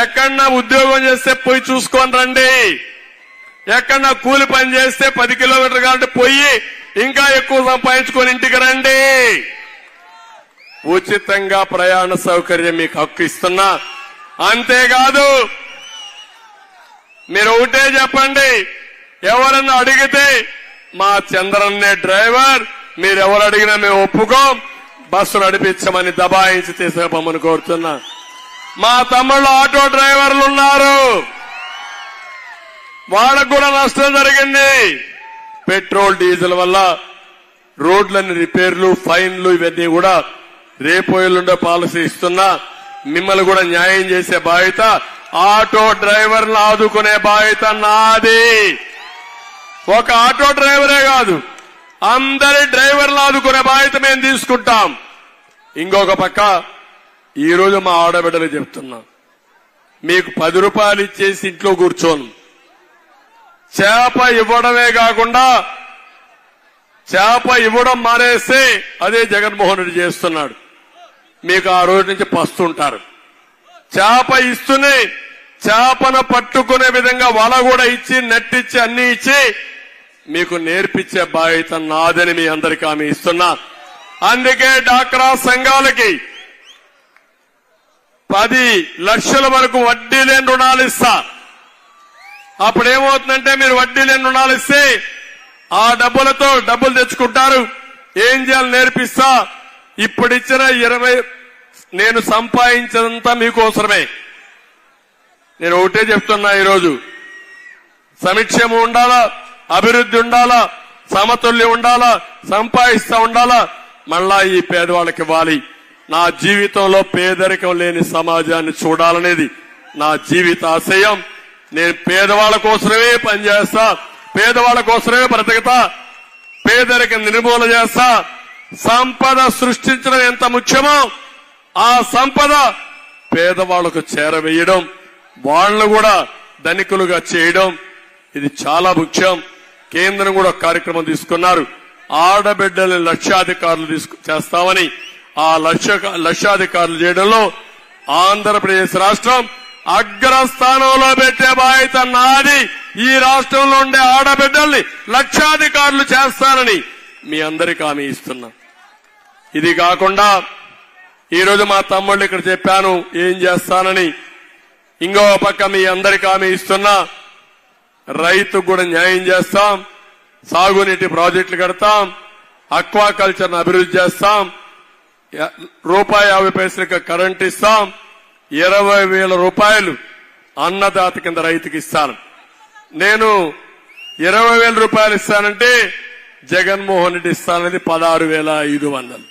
ఎక్కడన్నా ఉద్యోగం చేస్తే పోయి చూసుకొని రండి. ఎక్కడన్నా కూలి పని చేస్తే 10 కిలోమీటర్లు కాబట్టి పోయి ఇంకా ఎక్కువ సంపాదించుకొని ఇంటికి రండి. ఉచితంగా ప్రయాణ సౌకర్యం మీకు హక్కు ఇస్తున్నా. అంతేకాదు, మీరు ఒకటే చెప్పండి, ఎవరన్నా అడిగితే మా చంద్రన్నే డ్రైవర్, మీరెవరు అడిగినా మేము ఒప్పుకోం, బస్సు నడిపించమని దబాయించి తీసుకోమని కోరుతున్నా. మా తమ్ముళ్ళు ఆటో డ్రైవర్లు ఉన్నారు, వాళ్ళకు కూడా నష్టం జరిగింది. పెట్రోల్ డీజిల్ వల్ల రోడ్లన్నీ రిపేర్లు, ఫైన్లు ఇవన్నీ కూడా రేపు ఎల్లుండే పాలసీ ఇస్తున్నా. మిమ్మల్ని కూడా న్యాయం చేసే బాధ్యత, ఆటో డ్రైవర్లను ఆదుకునే బాధ్యత నాది. ఒక ఆటో డ్రైవరే కాదు, అందరి డ్రైవర్లను ఆదుకునే బాధ్యత మేము తీసుకుంటాం. ఇంకొక పక్క ఈరోజు మా ఆడబిడ్డలు చెప్తున్నా, మీకు 10 రూపాయలు ఇచ్చేసి ఇంట్లో కూర్చోను, చేప ఇవ్వడమే కాకుండా చేప ఇవ్వడం మానేస్తే అదే జగన్మోహన్ రెడ్డి చేస్తున్నాడు. మీకు ఆ రోజు నుంచి పస్తుంటారు. చేప ఇస్తూనే చేపను పట్టుకునే విధంగా వల కూడా ఇచ్చి నెట్టిచ్చి అన్ని ఇచ్చి మీకు నేర్పించే బాధ్యత నాదని మీ అందరికీ హామీ ఇస్తున్నా. అందుకే డాక్రా సంఘాలకి 10 లక్షల వరకు వడ్డీ లేని రుణాలు ఇస్తా. అప్పుడేమవుతుందంటే మీరు వడ్డీ లేని రుణాలు ఇస్తే ఆ డబ్బులతో డబ్బులు తెచ్చుకుంటారు. ఏం చేయాలి నేర్పిస్తా. ఇప్పుడిచ్చిన 20 నేను సంపాదించినంత మీకోసమే. నేను ఒకటే చెప్తున్నా, ఈరోజు సమిక్షేమం ఉండాలా, అభివృద్ధి ఉండాలా, సమతుల్యం ఉండాలా, సంపాదిస్తా ఉండాలా, మళ్ళా ఈ పేదవాళ్ళకి ఇవ్వాలి. నా జీవితంలో పేదరికం లేని సమాజాన్ని చూడాలనేది నా జీవిత ఆశయం. నేను పేదవాళ్ళ కోసమే పనిచేస్తా, పేదవాళ్ళ కోసమే బ్రతుకుతా, పేదరికం నిర్మూలన చేస్తా. సంపద సృష్టించడం ఎంత ముఖ్యమో ఆ సంపద పేదవాళ్లకు చేరవేయడం, వాళ్లను కూడా ధనికులుగా చేయడం ఇది చాలా ముఖ్యం. కేంద్రం కూడా కార్యక్రమం తీసుకున్నారు. ఆడబిడ్డల్ని లక్షాధికారులు చేస్తామని. ఆ లక్షాధికారులు చేయడంలో ఆంధ్రప్రదేశ్ రాష్ట్రం అగ్రస్థానంలో పెట్టే బాధ్యత నాది. ఈ రాష్ట్రంలో ఉండే ఆడబిడ్డల్ని లక్షాధికారులు చేస్తానని మీ అందరికీ హామీ ఇస్తున్నా. ఇది కాకుండా ఈరోజు మా తమ్ముళ్ళు ఇక్కడ చెప్పాను ఏం చేస్తానని. ఇంకో పక్క మీ అందరికీ హామీ ఇస్తున్నా, రైతుకు కూడా న్యాయం చేస్తాం, సాగునీటి ప్రాజెక్టులు కడతాం, అక్వాకల్చర్ అభివృద్ధి చేస్తాం, ₹50 కరెంట్ ఇస్తాం, 20,000 రూపాయలు అన్నదాత కింద రైతుకి ఇస్తాను. నేను 20,000 రూపాయలు ఇస్తానంటే జగన్మోహన్ రెడ్డి ఇస్తానది 16,500.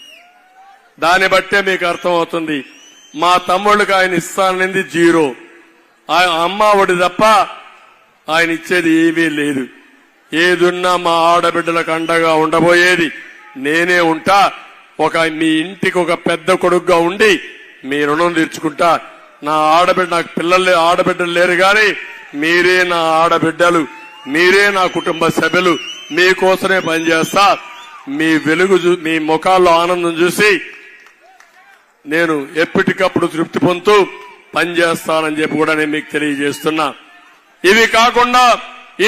దాన్ని బట్టే మీకు అర్థమవుతుంది మా తమ్ముళ్ళకి ఆయన ఇస్తానది 0. అమ్మ ఒడి తప్ప ఆయన ఇచ్చేది ఏమీ లేదు. ఏదున్నా మా ఆడబిడ్డలకు అండగా ఉండబోయేది నేనే ఉంటా. మీ ఇంటికి ఒక పెద్ద కొడుకుగా ఉండి మీ రుణం తీర్చుకుంటా. నా ఆడబిడ్డ, నాకు ఆడబిడ్డలు లేరు గాని మీరే నా ఆడబిడ్డలు, మీరే నా కుటుంబ సభ్యులు. మీకోసమే పనిచేస్తా. మీ వెలుగు మీ ముఖాల్లో ఆనందం చూసి నేను ఎప్పటికప్పుడు తృప్తి పొందుతూ పనిచేస్తానని చెప్పి కూడా నేను మీకు తెలియజేస్తున్నా. ఇవి కాకుండా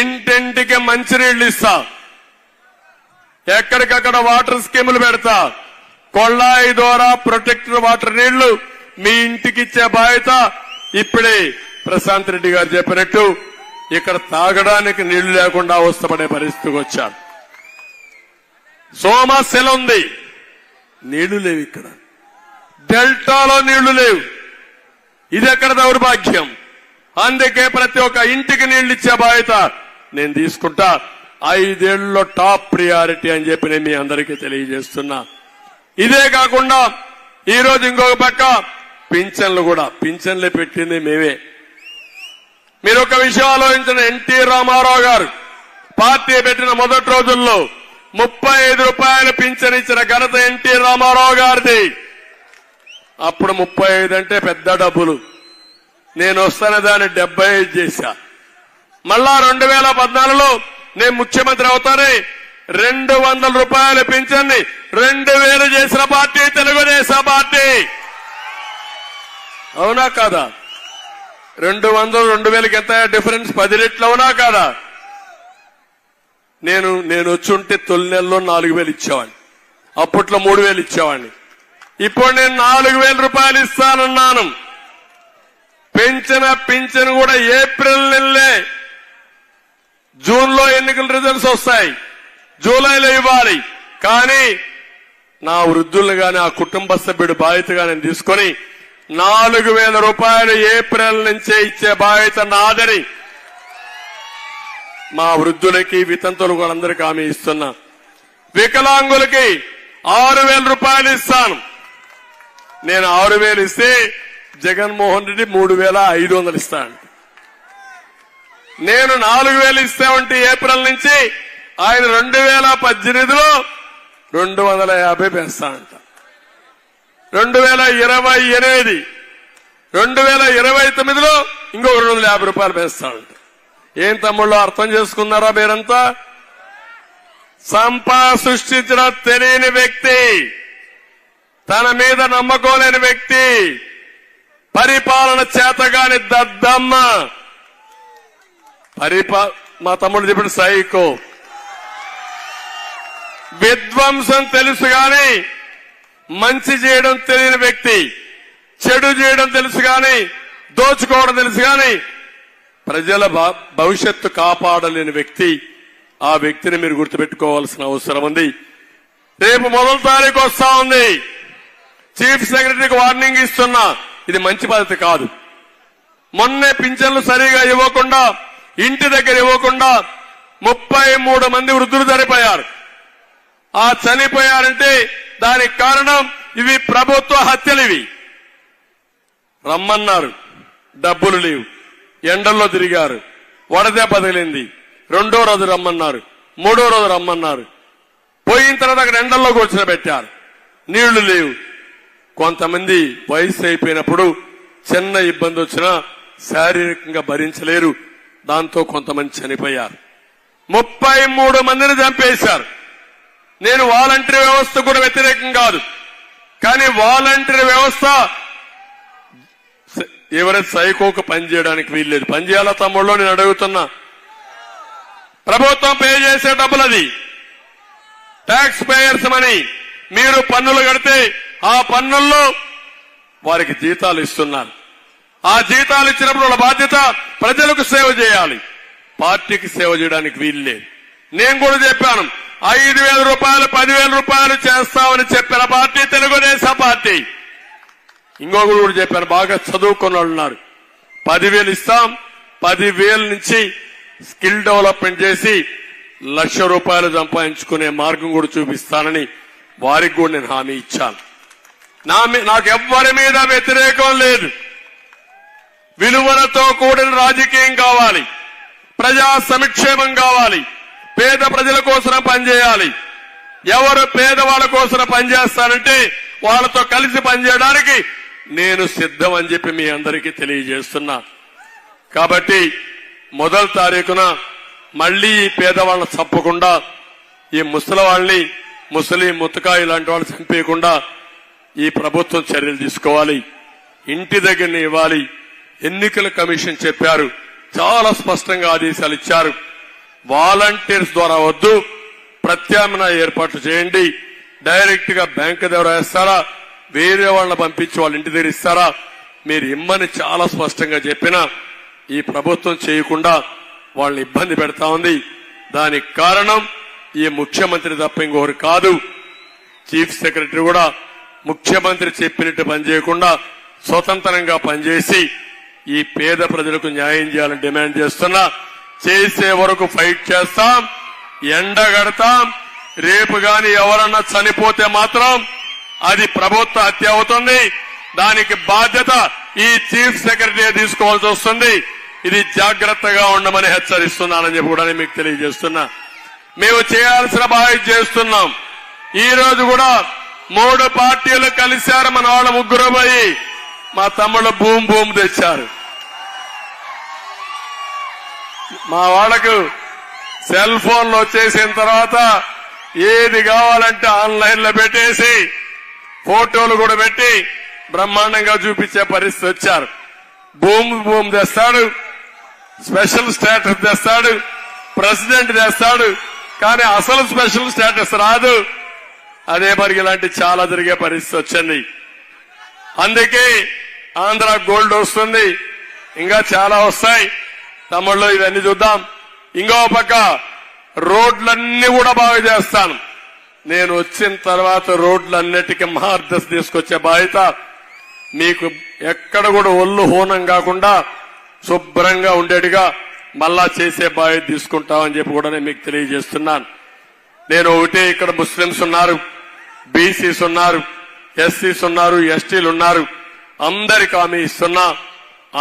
ఇంటింటికి మంచినీళ్లు ఇస్తా, ఎక్కడికక్కడ వాటర్ స్కీములు పెడతా, కొళ్ళాయి ద్వారా ప్రొటెక్టెడ్ వాటర్ నీళ్లు మీ ఇంటికి ఇచ్చే బాధ్యత. ఇప్పుడే ప్రశాంత్ రెడ్డి గారు చెప్పినట్టు ఇక్కడ తాగడానికి నీళ్లు లేకుండా అవస్థపడే పరిస్థితికి వచ్చారు. సమస్యలు ఉంది, నీళ్లు లేవు. ఇక్కడ డెల్టాలో నీళ్లు లేవు. ఇది ఎక్కడ దౌర్భాగ్యం. అందుకే ప్రతి ఒక్క ఇంటికి నీళ్లు ఇచ్చే బాధ్యత నేను తీసుకుంటా. 5 ఏళ్లలో టాప్ ప్రియారిటీ అని చెప్పి నేను మీ అందరికీ తెలియజేస్తున్నా. ఇదే కాకుండా ఈ రోజు ఇంకొక పక్క పింఛన్లు కూడా, పింఛన్లు పెట్టింది మేమే. మీరు ఒక విషయం ఆలోచించిన, ఎన్టీ రామారావు గారు పార్టీ పెట్టిన మొదటి రోజుల్లో 35 రూపాయలు పింఛన్ ఇచ్చిన ఘనత ఎన్టీ రామారావు గారిది. అప్పుడు 35 అంటే పెద్ద డబ్బులు. నేను వస్తానే దాన్ని 75 చేశా. మళ్ళా 2014లో నేను ముఖ్యమంత్రి అవుతానే 200 రూపాయల పింఛన్ని 2000 చేసిన పార్టీ తెలుగుదేశం పార్టీ. అవునా కాదా? 200 2000కి ఎంత డిఫరెన్స్? 10 రెట్లు అవునా కాదా? నేను వచ్చుంటే తొలి నెలలో 4,000 ఇచ్చేవాడిని, అప్పట్లో 3,000 ఇచ్చేవాడిని. ఇప్పుడు నేను 4,000 రూపాయలు ఇస్తానన్నాను. పెంచిన పింఛను కూడా ఏప్రిల్ నెలలే, జూన్లో ఎన్నికల రిజల్ట్స్ వస్తాయి, జూలైలో ఇవ్వాలి. కానీ నా వృద్ధులు గాని ఆ కుటుంబ సభ్యుడి బాధ్యతగా నేను తీసుకొని 4,000 రూపాయలు ఏప్రిల్ నుంచే ఇచ్చే బాధ్యత నాదని మా వృద్ధులకి వితంతులకు అందరికీ హామీ ఇస్తున్నా. వికలాంగులకి 6,000 రూపాయలు ఇస్తాను. నేను 6,000 ఇస్తే జగన్మోహన్ రెడ్డి 3,500 ఇస్తాను. నేను 4,000 ఇస్తామంటే ఏప్రిల్ నుంచి ఆయన 2018లో 250 పెంచానంట. 2028 2029లో ఇంకో 250 రూపాయలు పెంచానంట. ఏం తమ్ముళ్ళు అర్థం చేసుకున్నారా మీరంతా? సంపద సృష్టించిన తెలియని వ్యక్తి, తన మీద నమ్మకం లేని వ్యక్తి, పరిపాలన చేతగాని దద్దమ్మ మా తమ్ముడు చెప్పిన సైకో విధ్వంసం తెలుసు గాని మంచి చేయడం తెలియని వ్యక్తి, చెడు చేయడం తెలుసు గాని దోచుకోవడం తెలుసు గాని ప్రజల భవిష్యత్తు కాపాడలేని వ్యక్తి. ఆ వ్యక్తిని మీరు గుర్తుపెట్టుకోవాల్సిన అవసరం ఉంది. రేపు 1వ తారీఖు వస్తా ఉంది. చీఫ్ సెక్రటరీకి వార్నింగ్ ఇస్తున్నా, ఇది మంచి పద్ధతి కాదు. మొన్నే పింఛన్లు సరిగా ఇవ్వకుండా, ఇంటి దగ్గర ఇవ్వకుండా 33 మంది వృద్ధులు చనిపోయారు. ఆ చనిపోయారంటే దానికి కారణం ఇవి ప్రభుత్వ హత్యలు. ఇవి రమ్మన్నారు, డబ్బులు లేవు, ఎండల్లో తిరిగారు, వడదెబ్బ తగిలింది. 2వ రోజు రమ్మన్నారు, 3వ రోజు రమ్మన్నారు. పోయిన తర్వాత అక్కడ ఎండల్లో కూర్చోబెట్టారు, నీళ్లు లేవు. కొంతమంది వయసు అయిపోయినప్పుడు చిన్న ఇబ్బంది వచ్చినా శారీరకంగా భరించలేరు, దాంతో కొంతమంది చనిపోయారు. 33 మందిని చంపేశారు. నేను వాలంటరీ వ్యవస్థ కూడా వ్యతిరేకం కాదు, కానీ వాలంటరీ వ్యవస్థ ఎవరైతే సైకోకు పనిచేయడానికి వీల్లేదు. పనిచేయాలా తమ్ముళ్ళు? నేను అడుగుతున్నా. ప్రభుత్వం పే చేసే డబ్బులు, అది ట్యాక్స్ పేయర్స్ మనీ. మీరు పన్నులు కడితే ఆ పన్నుల్లో వారికి జీతాలు ఇస్తున్నారు. ఆ జీతాలు ఇచ్చినప్పుడు వాళ్ళ బాధ్యత ప్రజలకు సేవ చేయాలి, పార్టీకి సేవ చేయడానికి వీల్లేదు. నేను కూడా చెప్పాను, 5,000 రూపాయలు 10,000 రూపాయలు చేస్తామని చెప్పిన పార్టీ తెలుగుదేశం పార్టీ. ఇంకొకరు కూడా చెప్పారు, బాగా చదువుకున్న వాళ్ళు ఉన్నారు, 10,000 ఇస్తాం, 10,000 నుంచి స్కిల్ డెవలప్మెంట్ చేసి 1,00,000 రూపాయలు సంపాదించుకునే మార్గం కూడా చూపిస్తానని వారికి కూడా నేను హామీ ఇచ్చాను. నాకు ఎవ్వరి మీద వ్యతిరేకం లేదు. విలువలతో కూడిన రాజకీయం కావాలి, ప్రజా సంక్షేమం కావాలి, పేద ప్రజల కోసం పనిచేయాలి. ఎవరు పేదవాళ్ళ కోసం పనిచేస్తారంటే వాళ్ళతో కలిసి పనిచేయడానికి నేను సిద్ధం అని చెప్పి మీ అందరికీ తెలియజేస్తున్నా. కాబట్టి 1వ తారీఖున మళ్లీ ఈ పేదవాళ్ళని చంపకుండా, ఈ ముసలివాళ్ళని, ముసలి ముతకాయి లాంటి వాళ్ళు చంపేయకుండా ఈ ప్రభుత్వం చర్యలు తీసుకోవాలి. ఇంటి దగ్గరని ఇవ్వాలి. ఎన్నికల కమిషన్ చెప్పారు, చాలా స్పష్టంగా ఆదేశాలు ఇచ్చారు. వాలంటీర్స్ ద్వారా వద్దు, ప్రత్యామ్నాయ ఏర్పాట్లు చేయండి. డైరెక్ట్ గా బ్యాంకు ద్వారా వేస్తారా, వేరే వాళ్ళని పంపించి వాళ్ళ ఇంటి దగ్గర ఇస్తారా, మీరు ఇమ్మని చాలా స్పష్టంగా చెప్పినా ఈ ప్రభుత్వం చేయకుండా వాళ్ళని ఇబ్బంది పెడతా ఉంది. దానికి కారణం ఈ ముఖ్యమంత్రి తప్ప ఇంకొకరు కాదు. చీఫ్ సెక్రటరీ కూడా ముఖ్యమంత్రి చెప్పినట్టు పనిచేయకుండా స్వతంత్రంగా పనిచేసి ఈ పేద ప్రజలకు న్యాయం చేయాలని డిమాండ్ చేస్తున్నా. చేసే వరకు ఫైట్ చేస్తాం, ఎండగడతాం. రేపు గాని ఎవరన్నా చనిపోతే మాత్రం అది ప్రభుత్వ హత్య అవుతుంది. దానికి బాధ్యత ఈ చీఫ్ సెక్రటరీ తీసుకోవాల్సి వస్తుంది. ఇది జాగ్రత్తగా ఉండమని హెచ్చరిస్తున్నానని చెప్పి కూడా మీకు తెలియజేస్తున్నా. మేము చేయాల్సిన బాధ్యత చేస్తున్నాం. ఈ రోజు కూడా 3 పార్టీలు కలిశారు. మన వాళ్ళ 3 పోయి మా తమ్ముళ్ళు భూమి తెచ్చారు. మా వాళ్ళకు సెల్ ఫోన్లు వచ్చేసిన తర్వాత ఏది కావాలంటే ఆన్లైన్ లో పెట్టేసి ఫోటోలు కూడా పెట్టి బ్రహ్మాండంగా చూపించే పరిస్థితి వచ్చారు. భూమి తెస్తాడు, స్పెషల్ స్టేటస్ తెస్తాడు, ప్రెసిడెంట్ తెస్తాడు, కానీ అసలు స్పెషల్ స్టేటస్ రాదు. అదే మరి ఇలాంటి చాలా జరిగే పరిస్థితి వచ్చింది. అందుకే ఆంధ్ర గోల్డ్ వస్తుంది, ఇంకా చాలా వస్తాయి. తమిళలో ఇవన్నీ చూద్దాం. ఇంకో పక్క రోడ్లన్నీ కూడా బాగా చేస్తాను. నేను వచ్చిన తర్వాత రోడ్లన్నిటికీ మహార్దశ తీసుకొచ్చే బాధ్యత మీకు. ఎక్కడ కూడా ఒళ్ళు హోనం కాకుండా శుభ్రంగా ఉండేట్టుగా మళ్ళా చేసే బాధ్యత తీసుకుంటామని చెప్పి కూడా నేను మీకు తెలియజేస్తున్నాను. నేను ఒకటే, ఇక్కడ ముస్లింస్ ఉన్నారు, బీసీస్ ఉన్నారు, ఎస్సీస్ ఉన్నారు, ఎస్టీలు ఉన్నారు, అందరికి హామీ ఇస్తున్నా.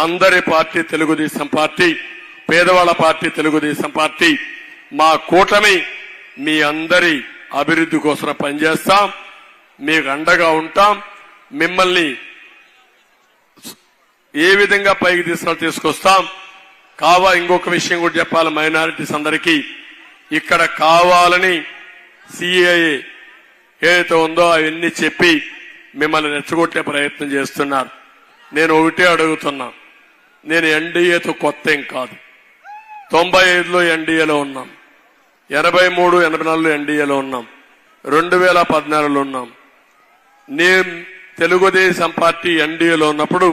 అందరి పార్టీ తెలుగుదేశం పార్టీ, పేదవాళ్ల పార్టీ తెలుగుదేశం పార్టీ. మా కూటమి మీ అందరి అభివృద్ధి కోసం పనిచేస్తాం, మీకు అండగా ఉంటాం. మిమ్మల్ని ఏ విధంగా పైకి తీసుకొస్తాం. ఇంకొక విషయం కూడా చెప్పాలి మైనారిటీస్ అందరికీ. ఇక్కడ కావాలని సిఏఏ ఏదైతే ఉందో అవన్నీ చెప్పి మిమ్మల్ని రెచ్చగొట్టే ప్రయత్నం చేస్తున్నారు. నేను ఒకటే అడుగుతున్నా, నేను ఎన్డీఏతో కొత్త ఏం కాదు. 95లో ఎన్డీఏలో ఉన్నాం, 83, 84లో ఎన్డీఏలో ఉన్నాం, 2014లో ఉన్నాం. నేను తెలుగుదేశం పార్టీ ఎన్డీఏలో ఉన్నప్పుడు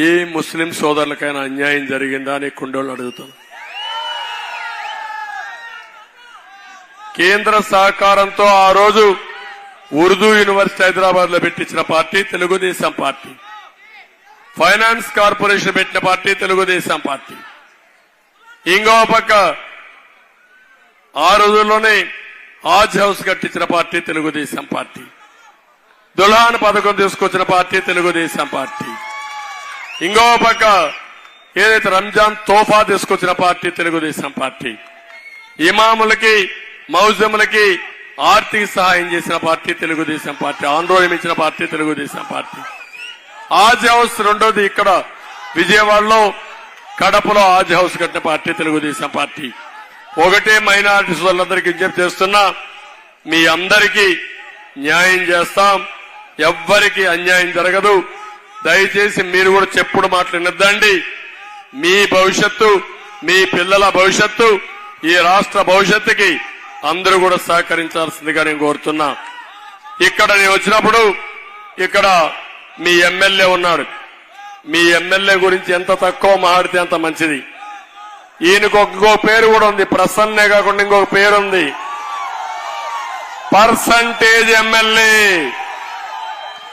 ఏ ముస్లిం సోదరులకైనా అన్యాయం జరిగిందా అని కుండోళ్ళు అడుగుతాను. కేంద్ర సహకారంతో ఆ రోజు ఉర్దూ యూనివర్సిటీ హైదరాబాద్ లో పెట్టించిన party Telugu Desam party. Finance corporation పెట్టిన పార్టీ తెలుగుదేశం పార్టీ. ఇంకో పక్క ఆ రోజుల్లోనే హాజ్ హౌస్ కట్టించిన పార్టీ తెలుగుదేశం పార్టీ. దుల్హాన్ పథకం తీసుకొచ్చిన పార్టీ తెలుగుదేశం పార్టీ. ఇంకో పక్క ఏదైతే రంజాన్ తోఫా తీసుకొచ్చిన పార్టీ తెలుగుదేశం పార్టీ. ఇమాములకి మౌజములకి ఆర్థిక సహాయం చేసిన పార్టీ తెలుగుదేశం పార్టీ. ఆందోళన ఇచ్చిన party Telugu Desam party. Has house రెండోది ఇక్కడ విజయవాడలో కడపలో హాజ్ హౌస్ కట్టిన పార్టీ తెలుగుదేశం పార్టీ. ఒకటే మైనారిటీ సోదరులందరికీ విజ్ఞప్తి చేస్తున్నా, మీ అందరికీ న్యాయం చేస్తాం, ఎవ్వరికి అన్యాయం జరగదు. దయచేసి మీరు కూడా చెప్పుడు మాటలు వినొద్దండి. మీ భవిష్యత్తు, మీ పిల్లల భవిష్యత్తు, ఈ రాష్ట్ర భవిష్యత్తుకి అందరూ కూడా సహకరించాల్సిందిగా నేను కోరుతున్నా. ఇక్కడ నేను వచ్చినప్పుడు ఇక్కడ మీ ఎమ్మెల్యే ఉన్నాడు. మీ ఎమ్మెల్యే గురించి ఎంత తక్కువ మాట్లాడితే అంత మంచిది. ఈయనకు ఇంకో పేరు కూడా ఉంది, ప్రసన్నే కాకుండా ఇంకొక పేరుంది, పర్సంటేజ్ ఎమ్మెల్యే.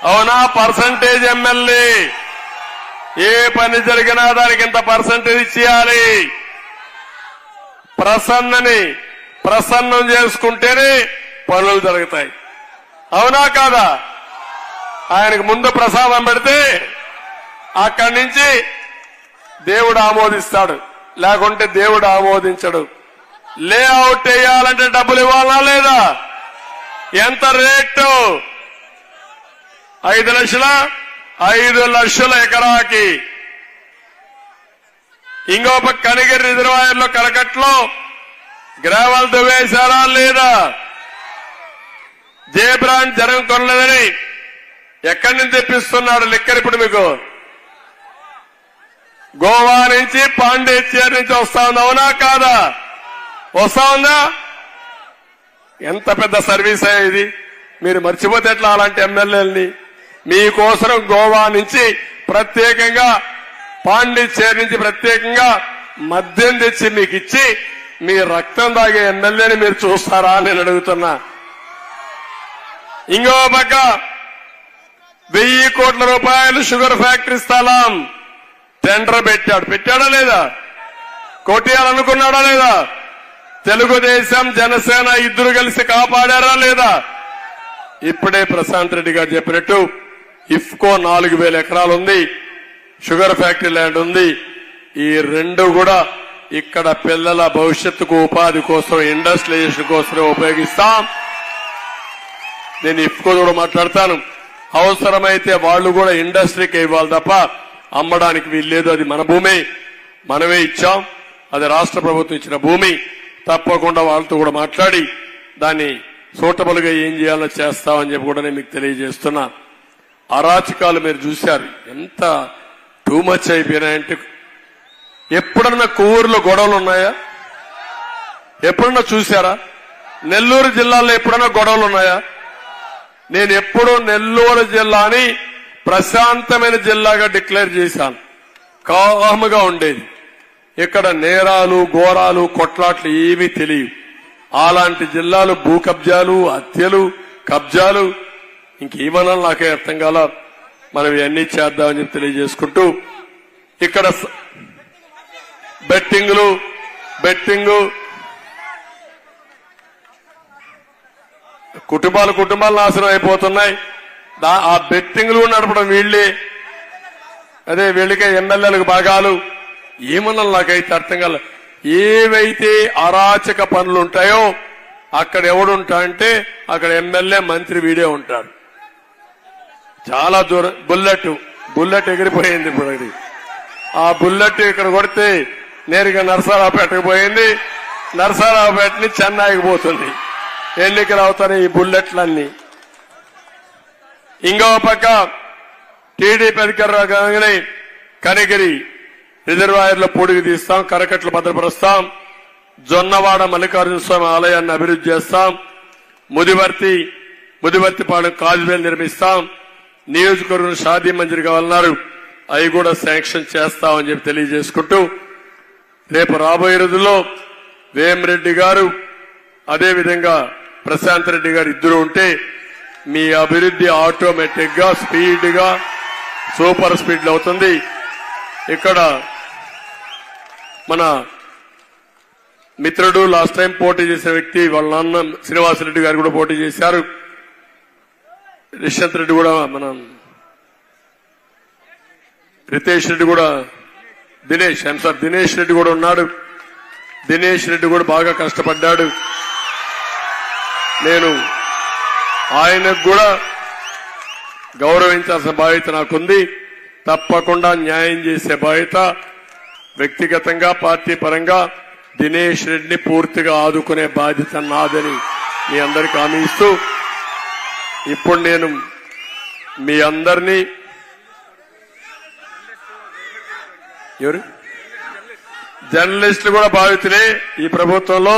అవునా? Percentage MLA. ఏ పని జరిగినా దానికి ఇంత పర్సంటేజ్ ఇచ్చేయాలి. ప్రసన్నం చేసుకుంటేనే పనులు జరుగుతాయి. అవునా కాదా? ఆయనకు ముందు ప్రసాదం పెడితే అక్కడి నుంచి దేవుడు ఆమోదిస్తాడు, లేకుంటే దేవుడు ఆమోదించడు. లేఅవుట్ వేయాలంటే డబ్బులు ఇవ్వాలా లేదా? ఎంత రేటు? 5 లక్షల 5 లక్షల ఎకరాకి. ఇంకో పక్క కనిగిరి రిజర్వాయర్ లో కలకట్లో గ్రావెల్ దువ్వేశారా లేదా? జేబ్రాండ్ జనం కొనలేదని ఎక్కడి నుంచి తెప్పిస్తున్నాడు లిక్కర్? ఇప్పుడు మీకు గోవా నుంచి పాండిచ్చేరి నుంచి వస్తా ఉంది. అవునా కాదా? వస్తా ఉందా? ఎంత పెద్ద సర్వీస్ ఇది, మీరు మర్చిపోతే ఎట్లా అలాంటి ఎమ్మెల్యేలని? మీకోసం గోవా నుంచి ప్రత్యేకంగా, పాండిచ్చేరి నుంచి ప్రత్యేకంగా మద్యం తెచ్చి మీకు ఇచ్చి మీ రక్తం తాగే ఎమ్మెల్యేని మీరు చూస్తారా అని నేను అడుగుతున్నా. ఇంకో పక్క 1000 కోట్ల రూపాయలు షుగర్ ఫ్యాక్టరీ స్థలం టెండర్ పెట్టాడా లేదా? కొట్టేయాలనుకున్నాడా లేదా? తెలుగుదేశం జనసేన ఇద్దరు కలిసి కాపాడారా లేదా? ఇప్పుడే ప్రశాంత్ రెడ్డి గారు చెప్పినట్టు ఇఫ్కో 4000 ఎకరాలు ఉంది, షుగర్ ఫ్యాక్టరీ ల్యాండ్ ఉంది. ఈ రెండు కూడా ఇక్కడ పిల్లల భవిష్యత్తుకు ఉపాధి కోసం, ఇండస్ట్రియలైజేషన్ కోసం ఉపయోగిస్తాం. నేను ఇఫ్కో కూడా మాట్లాడతాను. అవసరమైతే వాళ్ళు కూడా ఇండస్ట్రీకి ఇవ్వాలి తప్ప అమ్మడానికి వీల్లేదు. అది మన భూమి, మనమే ఇచ్చాం. అది రాష్ట్ర ప్రభుత్వం ఇచ్చిన భూమి. తప్పకుండా వాళ్ళతో కూడా మాట్లాడి దాన్ని సూటబుల్ గా ఏం చేయాలో చేస్తామని చెప్పి కూడా నేను మీకు తెలియజేస్తున్నా. అరాచకాలు మీరు చూశారు, ఎంత టూ మచ్ అయిపోయినాయంటే. ఎప్పుడన్నా కొవ్వూరులో గొడవలు ఉన్నాయా? ఎప్పుడన్నా చూశారా? నెల్లూరు జిల్లాలో ఎప్పుడన్నా గొడవలు ఉన్నాయా? నేను ఎప్పుడూ నెల్లూరు జిల్లాని ప్రశాంతమైన జిల్లాగా డిక్లేర్ చేశాను. కాముగా ఉండేది. ఇక్కడ నేరాలు, ఘోరాలు, కొట్లాట్లు ఏమీ తెలియవు. అలాంటి జిల్లాలు భూ కబ్జాలు, హత్యలు, కబ్జాలు, ఇంకేమన్నా నాకే అర్థం కాల. మనం ఇవన్నీ చేద్దామని చెప్పి తెలియజేసుకుంటూ, ఇక్కడ బెట్టింగు కుటుంబాలు నాశనం అయిపోతున్నాయి. ఆ బెట్టింగ్లు నడపడం వీళ్ళే. అదే వీళ్ళకే ఎమ్మెల్యేలకు భాగాలు. ఏమన్నా నాకైతే అర్థం కాల. ఏవైతే అరాచక పనులు ఉంటాయో అక్కడ ఎవడుంటా అక్కడ ఎమ్మెల్యే, మంత్రి వీడే ఉంటాడు. చాలా దూరం బుల్లెట్ ఎగిరిపోయింది. ఇప్పుడు అది ఆ బుల్లెట్ ఇక్కడ కొడితే నేరుగా నరసరావుపేటకు పోయింది. నరసరావుపేట నుంచి చెన్నైకి పోతుంది. ఎన్నికలు అవుతాయి ఈ బుల్లెట్లన్నీ. ఇంకో పక్క టీడీపీ అధికారంగానే కనిగిరి రిజర్వాయర్లో పూడికి తీస్తాం, కరకట్లు భద్రపరుస్తాం, జొన్నవాడ మల్లికార్జున స్వామి ఆలయాన్ని అభివృద్ధి చేస్తాం, ముదివర్తిపాలెం కాజ్వేలు నిర్మిస్తాం, నియోజకవర్గం షాదీ మంజూరు కావాలన్నారు, అవి కూడా శాంక్షన్ చేస్తామని చెప్పి తెలియజేసుకుంటూ రేపు రాబోయే రోజుల్లో వేమిరెడ్డి గారు అదేవిధంగా ప్రశాంత్ రెడ్డి గారు ఇద్దరు ఉంటే మీ అభివృద్ధి ఆటోమేటిక్ గా స్పీడ్ గా సూపర్ స్పీడ్ లో అవుతుంది. ఇక్కడ మన మిత్రుడు లాస్ట్ టైం పోటీ చేసిన వ్యక్తి వాళ్ళ నాన్న శ్రీనివాసరెడ్డి గారు కూడా పోటీ చేశారు. రిషంత్ రెడ్డి కూడా మన రితేష్ రెడ్డి కూడా దినేష్ రెడ్డి కూడా ఉన్నాడు. దినేష్ రెడ్డి కూడా బాగా కష్టపడ్డాడు. నేను ఆయనకు కూడా గౌరవించాల్సిన బాధ్యత నాకుంది. తప్పకుండా న్యాయం చేసే బాధ్యత వ్యక్తిగతంగా పార్టీ పరంగా దినేష్ రెడ్డిని పూర్తిగా ఆదుకునే బాధ్యత నాదని మీ అందరికీ హామీ ఇస్తూ ఇప్పుడు నేను మీ అందరినీ ఎవరు జర్నలిస్టులు కూడా బాధితులే ఈ ప్రభుత్వంలో.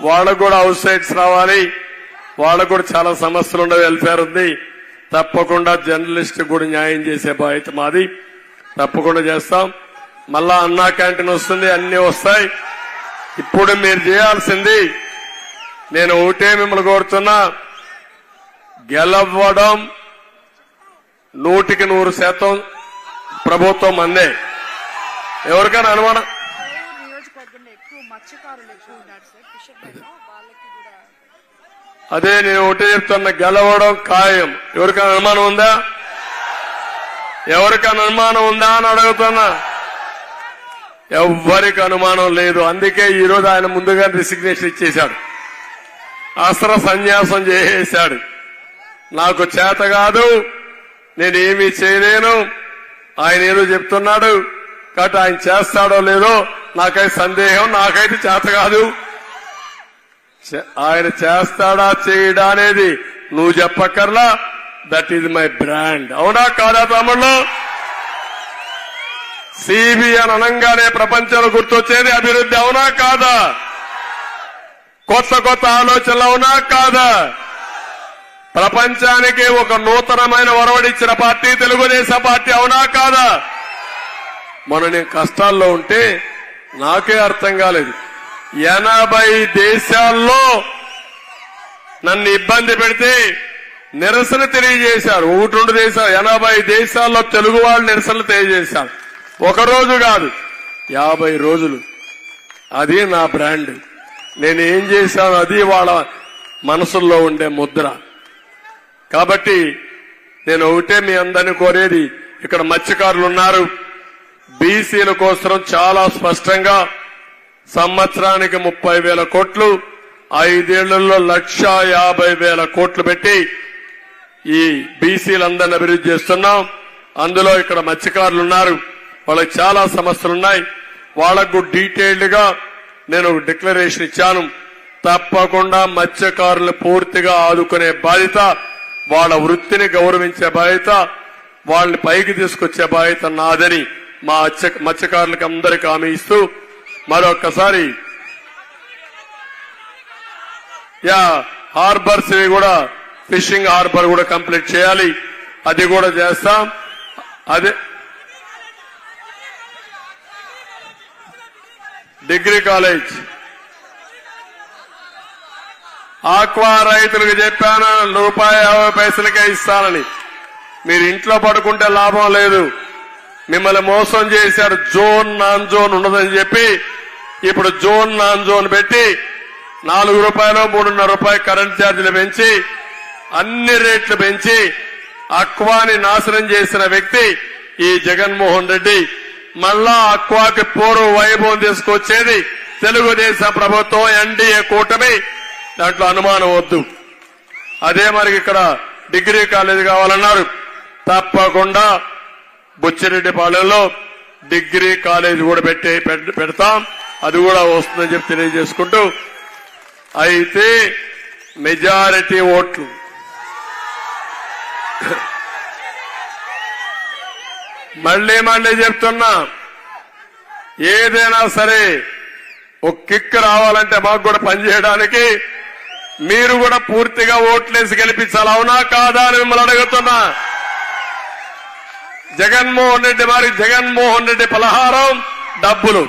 వాళ్ళకు కూడా హౌస్ సైట్స్ రావాలి, వాళ్ళకు కూడా చాలా సమస్యలు ఉండవు, వెల్ఫేర్ ఉంది. తప్పకుండా జర్నలిస్టు కూడా న్యాయం చేసే బాధ్యత మాది, తప్పకుండా చేస్తాం. మళ్ళా అన్నా క్యాంటీన్ వస్తుంది, అన్ని వస్తాయి. ఇప్పుడు మీరు చేయాల్సింది నేను ఒకటే మిమ్మల్ని కోరుతున్నా, గెలవడం 100% ప్రభుత్వం అందే. ఎవరికైనా అనుమానం? అదే నేను ఒకటే చెప్తున్నా, గెలవడం ఖాయం. ఎవరికైనా అనుమానం ఉందా? ఎవరికైనా అనుమానం ఉందా అని అడుగుతున్నా. ఎవ్వరికి అనుమానం లేదు. అందుకే ఈ రోజు ఆయన ముందుగా రిసిగ్నేషన్ ఇచ్చేశాడు, అస్త్ర సన్యాసం చేసేశాడు. నాకు చేత కాదు, నేనేమీ చేయలేను, ఆయన ఏదో చెప్తున్నాడు కాబట్టి ఆయన చేస్తాడో లేదో నాకైతే సందేహం. నాకైతే చేత కాదు. ఆయన చేస్తాడా చేయడా అనేది నువ్వు చెప్పక్కర్లా. That is my brand. అవునా కాదా తమ్ముళ్ళు? సిబి అని అనగానే ప్రపంచంలో గుర్తొచ్చేది అభివృద్ధి. అవునా కాదా? కొత్త కొత్త ఆలోచనలు అవునా కాదా? ప్రపంచానికి ఒక నూతనమైన ఒరవడిచ్చిన పార్టీ తెలుగుదేశం పార్టీ. అవునా కాదా? మొన్న నేను కష్టాల్లో ఉంటే నాకే అర్థం కాలేదు. 80 దేశాల్లో నన్ను ఇబ్బంది పెడితే నిరసన తెలియజేశారు. 1-2 దేశాలు, 80 దేశాల్లో తెలుగు వాళ్ళు నిరసనలు తెలియజేశారు. ఒక రోజు కాదు, 50 రోజులు. అది నా బ్రాండ్. నేను ఏం చేశాను అది వాళ్ళ మనసుల్లో ఉండే ముద్ర. కాబట్టి నేను ఒకటే మీ అందరినీ కోరేది, ఇక్కడ మత్స్యకారులు ఉన్నారు, బీసీల కోసం చాలా స్పష్టంగా సంవత్సరానికి 30,000 కోట్లు, 5 ఏళ్లలో 1,50,000 కోట్లు పెట్టి ఈ బీసీలందరినీ అభివృద్ధి చేస్తున్నాం. అందులో ఇక్కడ మత్స్యకారులు ఉన్నారు, వాళ్ళకి చాలా సమస్యలున్నాయి. వాళ్లకు డీటెయిల్డ్ గా నేను డిక్లరేషన్ ఇచ్చాను. తప్పకుండా మత్స్యకారులను పూర్తిగా ఆదుకునే బాధ్యత, వాళ్ళ వృత్తిని గౌరవించే బాధ్యత, వాళ్ళని పైకి తీసుకొచ్చే బాధ్యత నాదని మా మత్స్యకారులకు అందరికీ హామీ ఇస్తూ మరొక్కసారి హార్బర్స్ కూడా, ఫిషింగ్ హార్బర్ కూడా కంప్లీట్ చేయాలి, అది కూడా చేస్తాం. అదే డిగ్రీ కాలేజ్ ఆక్వా రైతులకు చెప్పాను ₹1.50 ఇస్తానని. మీరు ఇంట్లో పడుకుంటే లాభం లేదు. మిమ్మల్ని మోసం చేశాడు. జోన్ నాన్ జోన్ ఉండదని చెప్పి ఇప్పుడు జోన్ నాన్ జోన్ పెట్టి ₹4 ₹3.5 కరెంట్ ఛార్జీలు పెంచి అన్ని రేట్లు పెంచి అక్వాని నాశనం చేసిన వ్యక్తి ఈ జగన్మోహన్ రెడ్డి. మళ్ళా అక్వాకి పూర్వ వైభవం తీసుకొచ్చేది తెలుగుదేశం ప్రభుత్వం, ఎన్డీఏ కూటమి. దాంట్లో అనుమానం వద్దు. అదే మరి ఇక్కడ డిగ్రీ కాలేజీ కావాలన్నారు. తప్పకుండా బుచ్చిరెడ్డిపాలెంలో డిగ్రీ కాలేజీ కూడా పెడతాం. అది కూడా వస్తుందని చెప్పి తెలియజేసుకుంటూ, అయితే మెజారిటీ ఓట్లు మళ్ళీ చెప్తున్నా, ఏదైనా సరే ఒక కిక్ రావాలంటే మాకు కూడా పనిచేయడానికి మీరు కూడా పూర్తిగా ఓట్లేసి గెలిపించాలి. అవునా కాదా అని మిమ్మల్ని అడుగుతున్నా. జగన్మోహన్ రెడ్డి పలహారం డబ్బులు,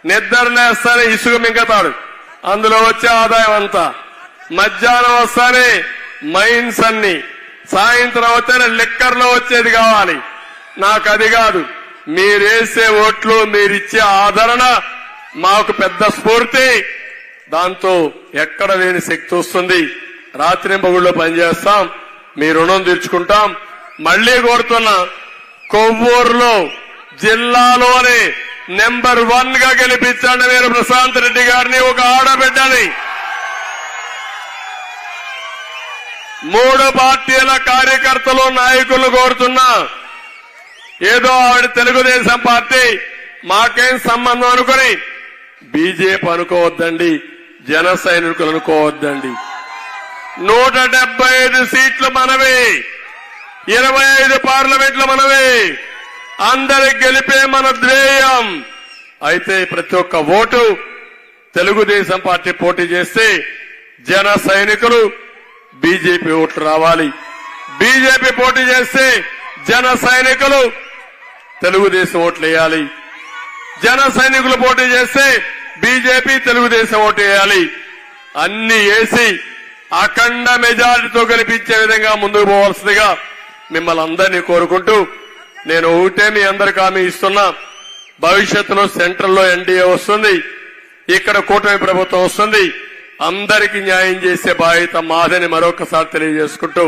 నిద్రలేస్తానే ఇసుక మింగతాడు, అందులో వచ్చే ఆదాయం అంతా. మధ్యాహ్నం వస్తానే మైన్స్ అన్ని, సాయంత్రం వస్తేనే లిక్కర్లో వచ్చేది కావాలి. నాకు అది కాదు. మీరేసే ఓట్లు, మీరిచ్చే ఆదరణ మాకు పెద్ద స్ఫూర్తి. దాంతో ఎక్కడ లేని శక్తి వస్తుంది. రాత్రింబగుళ్ళో పనిచేస్తాం, మీ రుణం తీర్చుకుంటాం. మళ్లీ కోరుతున్నా, కొవ్వూరులో జిల్లాలోనే నెంబర్ 1 గా గెలిపించండి మీరు ప్రశాంత్ రెడ్డి గారిని, ఒక ఆడబిడ్డని. 3 పార్టీల కార్యకర్తలు నాయకులు కోరుతున్నా, ఏదో ఆవిడ తెలుగుదేశం పార్టీ మాకేం సంబంధం అనుకుని బీజేపీ అనుకోవద్దండి, జన సైనికులు అనుకోవద్దండి. 175 సీట్లు మనవి, 25 పార్లమెంట్లు మనవి, అందరికి గెలిపే మన ధ్యేయం. అయితే ప్రతి ఒక్క ఓటు తెలుగుదేశం పార్టీ పోటీ చేస్తే జన సైనికులు బీజేపీ ఓట్లు రావాలి. బీజేపీ పోటీ చేస్తే జన సైనికులు తెలుగుదేశం ఓట్లు వేయాలి. జన సైనికులు పోటీ చేస్తే బీజేపీ తెలుగుదేశం ఓటు వేయాలి. అన్ని వేసి అఖండ మెజారిటీతో గెలిపించే విధంగా ముందుకు పోవాల్సిందిగా మిమ్మల్ని అందరినీ కోరుకుంటూ, నేను ఒకటే మీ అందరికీ హామీ ఇస్తున్నా, భవిష్యత్తులో సెంట్రల్లో ఎన్డీఏ వస్తుంది, ఇక్కడ కూటమి ప్రభుత్వం వస్తుంది. అందరికీ న్యాయం చేసే బాధ్యత మాదని మరొకసారి తెలియజేసుకుంటూ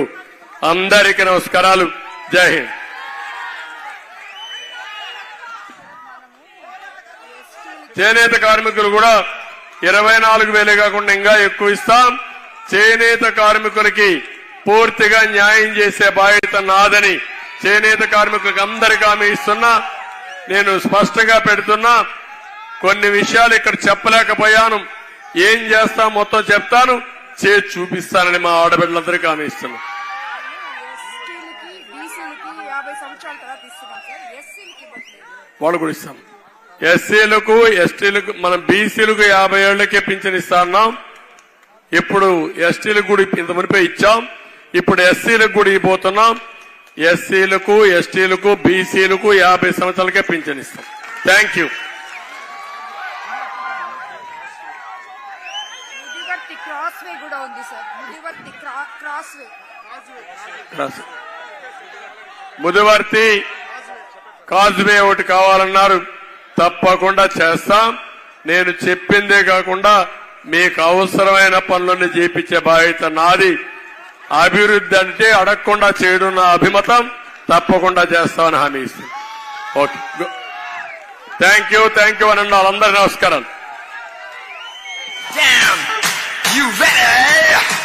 అందరికీ నమస్కారాలు. జై హింద్. చేనేత కార్మికులు కూడా 24,000 కాకుండా ఇంకా ఎక్కువ ఇస్తాం. చేనేత కార్మికులకి పూర్తిగా న్యాయం చేసే బాధ్యత నాదని చేనేత కార్మికులకు అందరికీ హామీ ఇస్తున్నా. నేను స్పష్టంగా పెడుతున్నా, కొన్ని విషయాలు ఇక్కడ చెప్పలేకపోయాను, ఏం చేస్తా మొత్తం చెప్తాను, చేసి చూపిస్తానని మా ఆడబిడ్డలందరికీ హామీ ఇస్తున్నా. వాళ్ళు కూడా ఇస్తాం. ఎస్సీలకు, ఎస్టీలకు, మనం బీసీలకు 50 ఏళ్లకే పింఛన్ ఇస్తా ఉన్నాం. ఇప్పుడు ఎస్టీలకు కూడా ఇంత మునిపే ఇచ్చాం, ఇప్పుడు ఎస్సీలకు కూడా ఇవ్వబోతున్నాం. ఎస్సీలకు, ఎస్టీలకు, బీసీలకు 50 సంవత్సరాలకే పింఛన్ ఇస్తాం. Thank you. ముదివర్తి కాజ్వే ఒకటి కావాలన్నారు, తప్పకుండా చేస్తాం. నేను చెప్పిందే కాకుండా మీకు అవసరమైన పనులన్నీ చేపించే బాధ్యత నాది. అభివృద్ధి అంటే అడగకుండా చేయడం నా అభిమతం, తప్పకుండా చేస్తామని హామీ ఇస్తుంది. ఓకే, థ్యాంక్ యూ అనండి. వాళ్ళందరూ నమస్కారం. You ready?